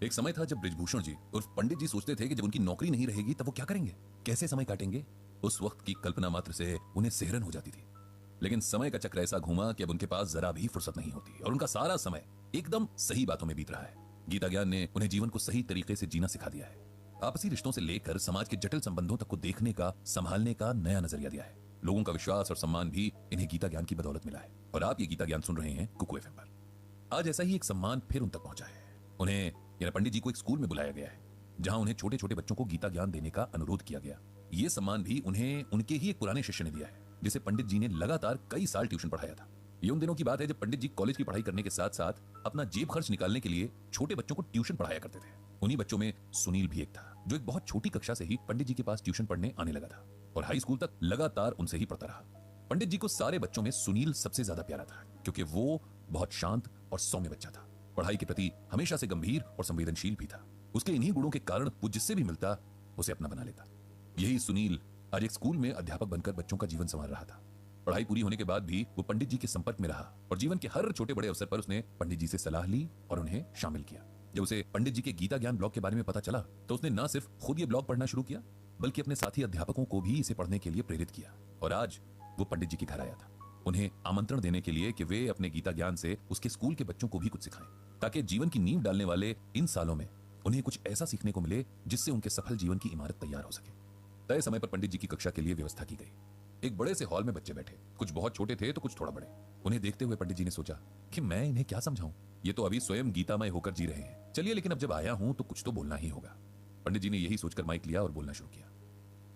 एक समय था जब बृजभूषण जी उर्फ पंडित जी सोचते थे कि जब उनकी नौकरी नहीं रहेगी तब वो क्या करेंगे, कैसे समय काटेंगे। उस वक्त की कल्पना मात्र से उन्हें सिहरन हो जाती थी। लेकिन समय का चक्र ऐसा घूमा कि अब उनके पास जरा भी फुर्सत नहीं होती और उनका सारा समय एकदम सही बातों में बीत रहा है। गीता ज्ञान ने उन्हें जीवन को सही तरीके से जीना सिखा दिया है। आपसी रिश्तों से लेकर समाज के जटिल संबंधों तक को देखने का, संभालने का नया नजरिया दिया है। लोगों का विश्वास और सम्मान भी इन्हें गीता ज्ञान की बदौलत मिला है। और आप ये गीता ज्ञान सुन रहे हैं कुकू एफएम पर। आज ऐसा ही एक सम्मान फिर उन तक पहुंचा है। उन्हें यानी पंडित जी को एक स्कूल में बुलाया गया है जहां उन्हें छोटे छोटे बच्चों को गीता ज्ञान देने का अनुरोध किया गया। ये सम्मान भी उन्हें उनके ही एक पुराने शिष्य ने दिया है जिसे पंडित जी ने लगातार कई साल ट्यूशन पढ़ाया था। ये उन दिनों की बात है जब पंडित जी कॉलेज की पढ़ाई करने के साथ साथ अपना जेब खर्च निकालने के लिए छोटे बच्चों को ट्यूशन पढ़ाया करते थे। उन्हीं बच्चों में सुनील भी एक था जो एक बहुत छोटी कक्षा से ही पंडित जी के पास ट्यूशन पढ़ने आने लगा था और हाई स्कूल तक लगातार उनसे ही पढ़ता रहा। पंडित जी को सारे बच्चों में सुनील सबसे ज्यादा प्यारा था क्योंकि वो बहुत शांत और सौम्य बच्चा था। पढ़ाई के प्रति हमेशा से गंभीर और संवेदनशील भी था। उसके इन्हीं गुणों के कारण वो जिससे भी मिलता उसे अपना बना लेता। यही सुनील आज एक स्कूल में अध्यापक बनकर बच्चों का जीवन संवार रहा था। पढ़ाई पूरी होने के बाद भी वो पंडित जी के संपर्क में रहा और जीवन के हर छोटे बड़े अवसर पर उसने पंडित जी से सलाह ली और उन्हें शामिल किया। जब उसे पंडित जी के गीता ज्ञान ब्लॉग के बारे में पता चला तो उसने न सिर्फ खुद ये ब्लॉग पढ़ना शुरू किया बल्कि अपने साथी अध्यापकों को भी इसे पढ़ने के लिए प्रेरित किया। और आज वो पंडित जी के घर आया था उन्हें आमंत्रण देने के लिए कि वे अपने गीता ज्ञान से उसके स्कूल के बच्चों को भी कुछ सिखाएं ताकि जीवन की नींव डालने वाले इन सालों में उन्हें कुछ ऐसा सीखने को मिले जिससे उनके सफल जीवन की इमारत तैयार हो सके। तय समय पर पंडित जी की कक्षा के लिए व्यवस्था की गई। एक बड़े से हॉल में बच्चे बैठे, कुछ बहुत छोटे थे तो कुछ थोड़ा बड़े। उन्हें देखते हुए पंडित जी ने सोचा कि मैं इन्हें क्या समझाऊं, ये तो अभी स्वयं गीतामय होकर जी रहे हैं। चलिए लेकिन अब जब आया हूं तो कुछ तो बोलना ही होगा। पंडित जी ने यही सोचकर माइक लिया और बोलना शुरू किया।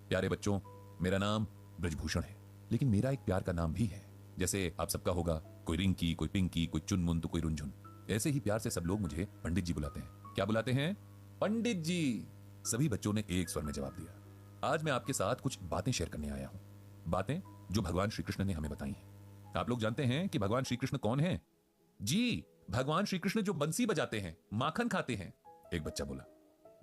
प्यारे बच्चों, मेरा नाम बृजभूषण है, लेकिन मेरा एक प्यार का नाम भी है। जैसे आप सबका होगा, कोई रिंकी, कोई पिंकी, कोई चुनमुन तो कोई रुंझुन। ऐसे ही प्यार से सब लोग मुझे पंडित जी बुलाते हैं। क्या बुलाते हैं? पंडित जी। सभी बच्चों ने एक स्वर में जवाब दिया। आज मैं आपके साथ कुछ बातें शेयर करने आया हूं, बातें जो भगवान श्री कृष्ण ने हमें बताई हैं। आप लोग जानते हैं कि भगवान श्री कृष्ण कौन है? जी, भगवान श्री कृष्ण जो बंसी बजाते हैं, माखन खाते हैं। एक बच्चा बोला।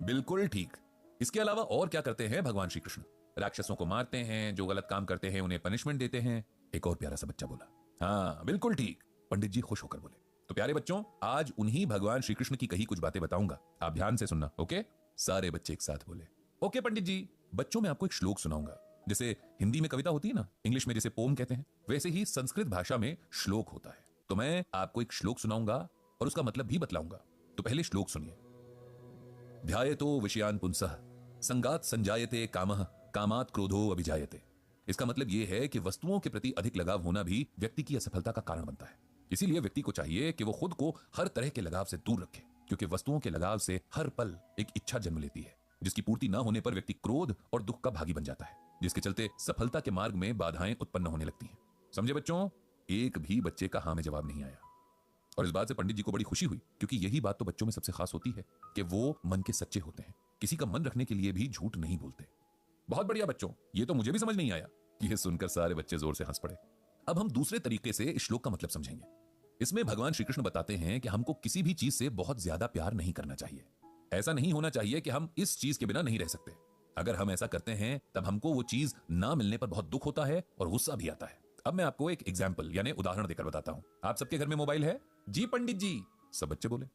बिल्कुल ठीक। इसके अलावा और क्या करते हैं भगवान श्री कृष्ण? राक्षसों को मारते हैं, जो गलत काम करते हैं उन्हें पनिशमेंट देते हैं। एक और प्यारा सा बच्चा बोला। हाँ बिल्कुल ठीक। पंडित जी खुश होकर बोले। तो प्यारे बच्चों, आज उन्हीं भगवान श्री कृष्ण की कही कुछ बातें बताऊंगा, आप ध्यान से सुनना। ओके? सारे बच्चे एक साथ बोले। ओके पंडित जी। बच्चों, मैं आपको एक श्लोक सुनाऊंगा। जैसे हिंदी में कविता होती है ना, इंग्लिश में जैसे पोम कहते हैं, वैसे ही संस्कृत भाषा में श्लोक होता है। तो मैं आपको एक श्लोक सुनाऊंगा और उसका मतलब भी बतलाऊंगा। तो पहले श्लोक सुनिए। ध्यायतो विषयान पुंसः संगात संजायते कामः कामात क्रोधो अभिजायते। इसका मतलब यह है कि वस्तुओं के प्रति अधिक लगाव होना भी व्यक्ति की असफलता का कारण बनता है। इसीलिए व्यक्ति को चाहिए कि वो खुद को हर तरह के लगाव से दूर रखे, क्योंकि वस्तुओं के लगाव से हर पल एक इच्छा जन्म लेती है जिसकी पूर्ति न होने पर व्यक्ति क्रोध और दुख का भागी बन जाता है, जिसके चलते सफलता के मार्ग में बाधाएं उत्पन्न होने लगती हैं। समझे बच्चों? एक भी बच्चे का हाँ में जवाब नहीं आया और इस बात से पंडित जी को बड़ी खुशी हुई, क्योंकि यही बात तो बच्चों में सबसे खास होती है कि वो मन के सच्चे होते हैं, किसी का मन रखने के लिए भी झूठ नहीं बोलते। बहुत बढ़िया बच्चों, ये तो मुझे भी समझ नहीं आया। यह सुनकर सारे बच्चे जोर से हंस पड़े। अब हम दूसरे तरीके से इस श्लोक का मतलब समझेंगे। इसमें भगवान श्री कृष्ण बताते हैं कि हमको किसी भी चीज से बहुत ज्यादा प्यार नहीं करना चाहिए। ऐसा नहीं होना चाहिए कि हम इस चीज के बिना नहीं रह सकते। अगर हम ऐसा करते हैं तब हमको वो चीज ना मिलने पर बहुत दुख होता है और गुस्सा भी आता है। अब मैं आपको एक एग्जाम्पल यानी उदाहरण देकर बताता हूं। आप सबके घर में मोबाइल है? जी पंडित जी। सब बच्चे बोले।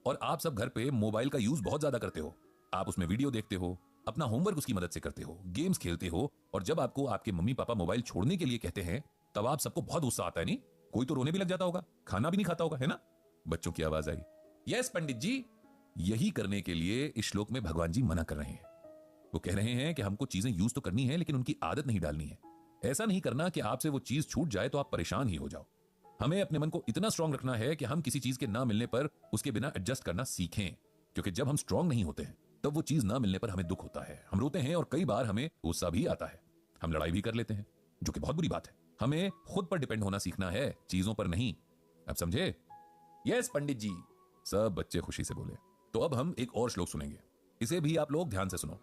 और आप सब घर पे मोबाइल का यूज बहुत ज्यादा करते हो। आप उसमें वीडियो देखते हो, अपना होमवर्क उसकी मदद से करते हो, गेम्स खेलते हो, और जब आपको आपके मम्मी पापा मोबाइल छोड़ने के लिए कहते हैं तब आप सबको बहुत गुस्सा आता है। नहीं, कोई तो रोने भी लग जाता होगा, खाना भी नहीं खाता होगा, है ना? बच्चों की आवाज आई। यस पंडित जी। यही करने के लिए इस श्लोक में भगवान जी मना कर रहे हैं। वो कह रहे हैं कि हमको चीजें यूज तो करनी है लेकिन उनकी आदत नहीं डालनी है। ऐसा नहीं करना कि आपसे वो चीज छूट जाए तो आप परेशान ही हो जाओ। हमें अपने मन को इतना स्ट्रांग रखना है कि हम किसी चीज के ना मिलने पर उसके बिना एडजस्ट करना सीखें, क्योंकि जब हम स्ट्रांग नहीं होते हैं तब वो चीज ना मिलने पर हमें दुख होता है, हम रोते हैं और कई बार हमें गुस्सा भी आता है। हम लड़ाई भी कर लेते हैं, जो कि बहुत बुरी बात है। हमें खुद पर डिपेंड होना सीखना है, चीजों पर नहीं। अब समझे? यस पंडित जी। सब बच्चे खुशी से बोले। तो अब हम एक और श्लोक सुनेंगे, इसे भी आप लोग ध्यान से सुनो।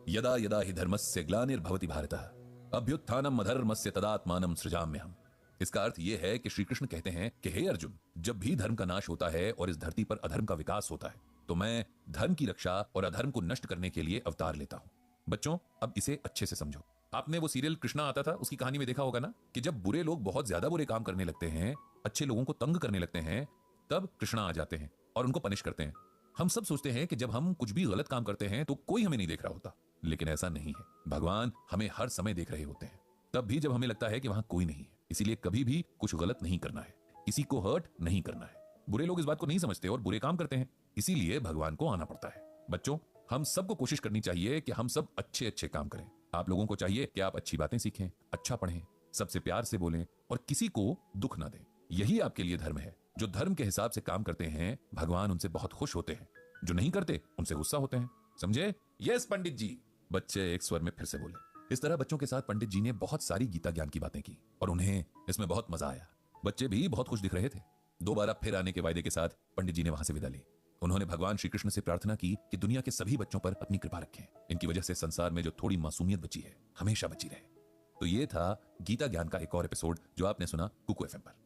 यदा यदा हि धर्मस्य ग्लानिर्भवति भारतः अभ्युत्थानम अधर्मस्य तदात्मानं सृजाम्यहम्। इसका अर्थ यह है कि श्री कृष्ण कहते हैं कि हे अर्जुन, जब भी धर्म का नाश होता है और इस धरती पर अधर्म का विकास होता है तो मैं धर्म की रक्षा और अधर्म को नष्ट करने के लिए अवतार लेता हूं। बच्चों, अब इसे अच्छे से समझो। आपने वो सीरियल कृष्णा आता था, उसकी कहानी में देखा होगा ना कि जब बुरे लोग बहुत ज्यादा बुरे काम करने लगते हैं, अच्छे लोगों को तंग करने लगते हैं, तब कृष्णा आ जाते हैं और उनको पनिश करते हैं। हम सब सोचते हैं कि जब हम कुछ भी गलत काम करते हैं तो कोई हमें नहीं देख रहा होता, लेकिन ऐसा नहीं है। भगवान हमें हर समय देख रहे होते हैं, तब भी जब हमें लगता है कि वहां कोई नहीं है। इसीलिए कभी भी कुछ गलत नहीं करना है, किसी को हर्ट नहीं करना है। बुरे लोग इस बात को नहीं समझते और बुरे काम करते हैं, इसीलिए भगवान को आना पड़ता है। बच्चों, हम सबको कोशिश करनी चाहिए कि हम सब अच्छे अच्छे काम करें। आप लोगों को चाहिए कि आप अच्छी बातें सीखें, अच्छा पढ़ें, सबसे प्यार से बोलें और किसी को दुख ना दें। यही आपके लिए धर्म है। जो धर्म के हिसाब से काम करते हैं, भगवान उनसे बहुत खुश होते हैं। जो नहीं करते, उनसे गुस्सा होते हैं। समझे? यस पंडित जी, बच्चे एक स्वर में फिर से बोले। इस तरह बच्चों के साथ पंडित जी ने बहुत सारी गीता ज्ञान की बातें की और उन्हें इसमें बहुत मजा आया। बच्चे भी बहुत खुश दिख रहे थे। दोबारा फिर आने के वायदे के साथ पंडित जी ने वहां से विदा ली। उन्होंने भगवान श्री कृष्ण से प्रार्थना की कि दुनिया के सभी बच्चों पर अपनी कृपा रखें। इनकी वजह से संसार में जो थोड़ी मासूमियत बची है, हमेशा बची रहे। तो ये था गीता ज्ञान का एक और एपिसोड जो आपने सुना कुकू एफएम पर।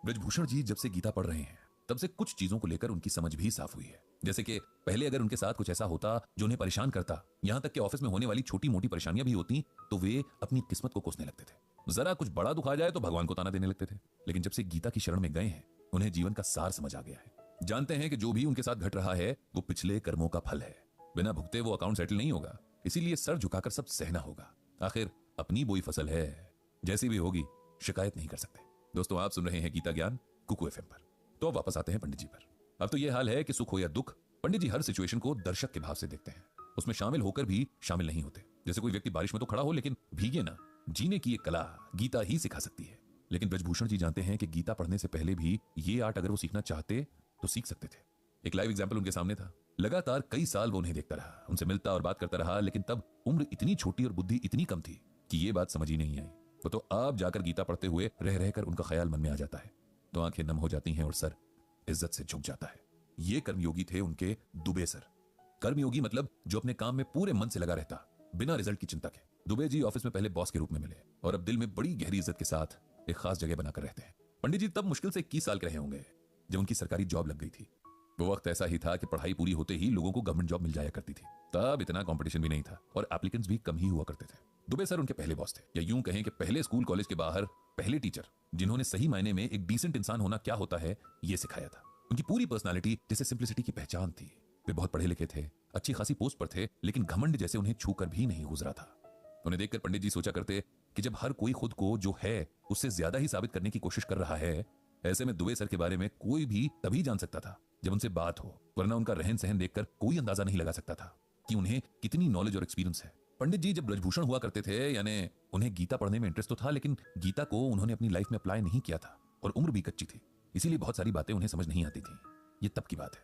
ब्रजभूषण जी जब से गीता पढ़ रहे हैं, तब से कुछ चीजों को लेकर उनकी समझ भी साफ हुई है। जैसे कि पहले अगर उनके साथ कुछ ऐसा होता जो उन्हें परेशान करता, यहां तक कि ऑफिस में होने वाली छोटी मोटी परेशानियां भी होती, तो वे अपनी किस्मत को कोसने लगते थे। जरा कुछ बड़ा दुख आ जाए तो भगवान को ताना देने लगते थे। लेकिन जब से गीता की शरण में गए हैं, उन्हें जीवन का सार समझ आ गया है। जानते हैं कि जो भी उनके साथ घट रहा है वो पिछले कर्मों का फल है। बिना भुगते वो अकाउंट सेटल नहीं होगा, इसीलिए सर झुकाकर सब सहना होगा। आखिर अपनी बोई फसल है, जैसी भी होगी शिकायत नहीं कर सकते। दोस्तों, आप सुन रहे हैं गीता ज्ञान कुकू एफएम पर। तो अब वापस आते हैं पंडित जी पर। अब तो यह हाल है कि सुख हो या दुख, पंडित जी हर सिचुएशन को दर्शक के भाव से देखते हैं। उसमें शामिल होकर भी शामिल नहीं होते। जैसे कोई व्यक्ति बारिश में तो खड़ा हो लेकिन भीगे ना। जीने की ये कला गीता ही सिखा सकती है। लेकिन ब्रजभूषण जी जानते हैं कि गीता पढ़ने से पहले भी ये आर्ट अगर वो सीखना चाहते तो सीख सकते थे। एक लाइव एग्जाम्पल उनके सामने था। लगातार कई साल वो उन्हें देखता रहा, उनसे मिलता और बात करता रहा, लेकिन तब उम्र इतनी छोटी और बुद्धि इतनी कम थी कि ये बात समझ ही नहीं आई। वो तो आप जाकर गीता पढ़ते हुए रह रहकर उनका ख्याल मन में आ जाता है, तो आंखें नम हो जाती हैं और सर इज्जत से झुक जाता है। ये कर्मयोगी थे उनके दुबे सर। कर्मयोगी मतलब जो अपने काम में पूरे मन से लगा रहता, बिना रिजल्ट की चिंता के। दुबे जी ऑफिस में पहले बॉस के रूप में मिले और अब दिल में बड़ी गहरी इज्जत के साथ एक खास जगह बनाकर रहते हैं। पंडित जी तब मुश्किल से 21 साल के रहे होंगे जब उनकी सरकारी जॉब लग गई थी। वो वक्त ऐसा ही था कि पढ़ाई पूरी होते ही लोगों को गवर्नमेंट जॉब मिल जाया करती थी। तब इतना कंपटीशन भी नहीं था और एप्लीकेंट्स भी कम ही हुआ करते थे। दुबे सर उनके पहले बॉस थे, या यूं कहें कि पहले स्कूल कॉलेज के बाहर पहले टीचर, जिन्होंने सही मायने में एक डिसेंट इंसान होना क्या होता है ये सिखाया था। उनकी पूरी पर्सनालिटी जैसे सिंप्लिसिटी की पहचान थी। वे बहुत पढ़े लिखे थे, अच्छी खासी पोस्ट पर थे, लेकिन घमंड जैसे उन्हें छूकर भी नहीं गुजरा था। उन्हें देखकर पंडित जी सोचा करते कि जब हर कोई खुद को जो है उससे ज्यादा ही साबित करने की कोशिश कर रहा है, ऐसे में दुबे सर के बारे में कोई भी तभी जान सकता था जब उनसे बात हो, वरना उनका रहन सहन देखकर कोई अंदाजा नहीं लगा सकता था कि उन्हें कितनी नॉलेज और एक्सपीरियंस है। पंडित जी जब ब्रजभूषण हुआ करते थे, यानी उन्हें गीता पढ़ने में इंटरेस्ट तो था, लेकिन गीता को उन्होंने अपनी लाइफ में अप्लाई नहीं किया था और उम्र भी कच्ची थी, इसीलिए बहुत सारी बातें उन्हें समझ नहीं आती थी। ये तब की बात है।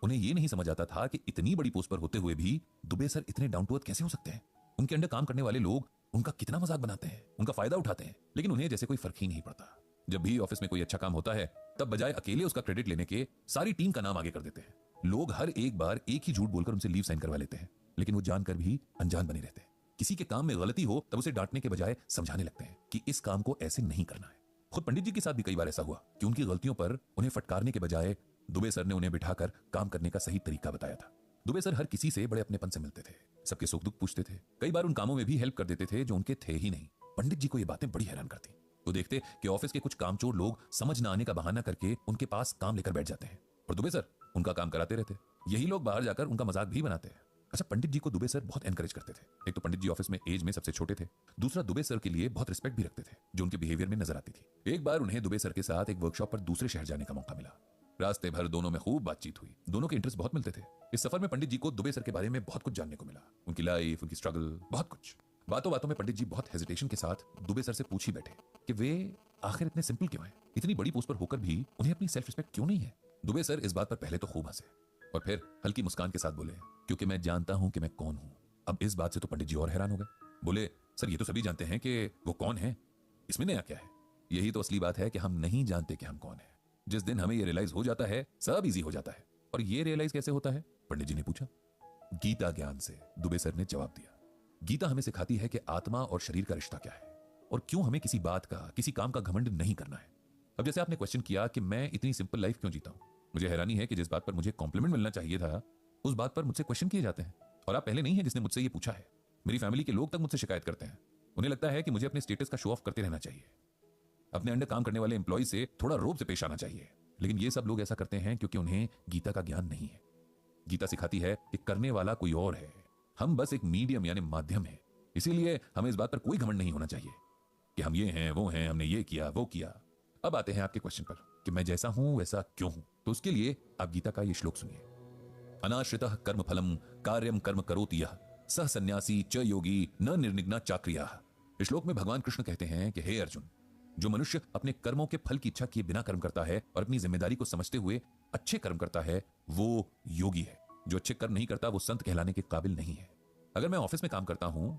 उन्हें ये नहीं समझ आता था कि इतनी बड़ी पोस्ट पर होते हुए भी दुबे सर इतने डाउन टू अर्थ कैसे हो सकते हैं। उनके अंडर काम करने वाले लोग उनका कितना मजाक बनाते हैं, उनका फायदा उठाते हैं, लेकिन उन्हें जैसे कोई फर्क ही नहीं पड़ता। जब भी ऑफिस में कोई अच्छा काम होता है, तब बजाय अकेले उसका क्रेडिट लेने के सारी टीम का नाम आगे कर देते हैं। लोग हर एक बार एक ही झूठ बोलकर उनसे लीव साइन करवा लेते हैं, लेकिन वो जानकर भी अनजान बने रहते हैं। किसी के काम में गलती हो तब उसे डांटने के बजाय समझाने लगते हैं कि इस काम को ऐसे नहीं करना है। खुद पंडित जी के साथ भी कई बार ऐसा हुआ कि उनकी गलतियों पर उन्हें फटकारने के बजाय दुबे सर ने उन्हें बिठाकर काम करने का सही तरीका बताया था। दुबे सर हर किसी से बड़े अपनेपन से मिलते थे, सबके सुख दुख पूछते थे, कई बार उन कामों में भी हेल्प कर देते थे जो उनके थे ही नहीं। पंडित जी को ये बातें बड़ी हैरान करती। वो देखते कि ऑफिस के कुछ कामचोर लोग समझ न आने का बहाना करके उनके पास काम लेकर बैठ जाते हैं और दुबे सर उनका काम कराते रहते। यही लोग बाहर जाकर उनका मजाक भी बनाते हैं। अच्छा, पंडित जी को दुबे सर बहुत एनकरेज करते थे। एक तो पंडित जी ऑफिस में एज में सबसे छोटे थे, दूसरा दुबे सर के लिए बहुत रिस्पेक्ट भी रखते थे जो उनके बिहेवियर में नजर आती थी। एक बार उन्हें दुबे सर के साथ एक वर्कशॉप पर दूसरे शहर जाने का मौका मिला। रास्ते भर दोनों में खूब बातचीत हुई, दोनों के इंटरेस्ट बहुत मिलते थे। इस सफर में पंडित जी को दुबे सर के बारे में बहुत कुछ जानने को मिला, उनकी लाइफ, उनकी स्ट्रगल, बहुत कुछ। बातों बातों में पंडित जी बहुत हेजिटेशन के साथ दुबे सर से पूछ ही बैठे कि वे आखिर इतने सिंपल क्यों हैं, इतनी बड़ी पोस्ट पर होकर भी उन्हें अपनी सेल्फ रिस्पेक्ट क्यों नहीं है। दुबे सर इस बात पर पहले तो खूब हंसे और फिर हल्की मुस्कान के साथ बोले, क्योंकि मैं जानता हूं कि मैं कौन हूं। अब इस बात से तो पंडित जी और हैरान हो गए। बोले, सर ये तो सभी जानते हैं कि वो कौन है, इसमें नया क्या है। यही तो असली बात है कि हम नहीं जानते कि हम कौन है। जिस दिन हमें ये रियलाइज हो जाता है, सब इजी हो जाता है। और ये रियलाइज कैसे होता है, पंडित जी ने पूछा। गीता ज्ञान से, दुबे सर ने जवाब दिया। गीता हमें सिखाती है कि आत्मा और शरीर का रिश्ता क्या है और क्यों हमें किसी बात का, किसी काम का घमंड नहीं करना है। अब जैसे आपने क्वेश्चन किया कि मैं इतनी सिंपल लाइफ क्यों जीता हूं, मुझे हैरानी है कि जिस बात पर मुझे कॉम्प्लीमेंट मिलना चाहिए था, उस बात पर मुझसे क्वेश्चन किए जाते हैं। और आप पहले नहीं है जिसने मुझसे ये पूछा है। मेरी फैमिली के लोग तक मुझसे शिकायत करते हैं उन्हें लगता है कि मुझे अपने स्टेटस का शो ऑफ करते रहना चाहिए, अपने अंडर काम करने वाले एम्प्लॉय से थोड़ा रोब से पेश आना चाहिए। लेकिन ये सब लोग ऐसा करते हैं क्योंकि उन्हें गीता का ज्ञान नहीं है। गीता सिखाती है कि करने वाला कोई और है, हम बस एक मीडियम यानी माध्यम है। इसीलिए हमें इस बात पर कोई घमंड नहीं होना चाहिए कि हम ये हैं वो हैं, हमने ये किया वो किया। अब आते हैं आपके क्वेश्चन पर कि मैं जैसा हूं वैसा क्यों हूं। तो उसके लिए आप गीता का ये श्लोक सुनिए। अनाश्रितः कर्म फलम कार्यम कर्म करोति यः सह सन्यासी च योगी न निर्निग्ना चाक्रियाः। इस श्लोक में भगवान कृष्ण कहते हैं कि हे अर्जुन, जो मनुष्य अपने कर्मों के फल की इच्छा किए बिना कर्म करता है और अपनी जिम्मेदारी को समझते हुए अच्छे कर्म करता है, वो योगी है। जो अच्छे कर्म नहीं करता वो संत कहलाने के काबिल नहीं है। अगर मैं ऑफिस में काम करता हूं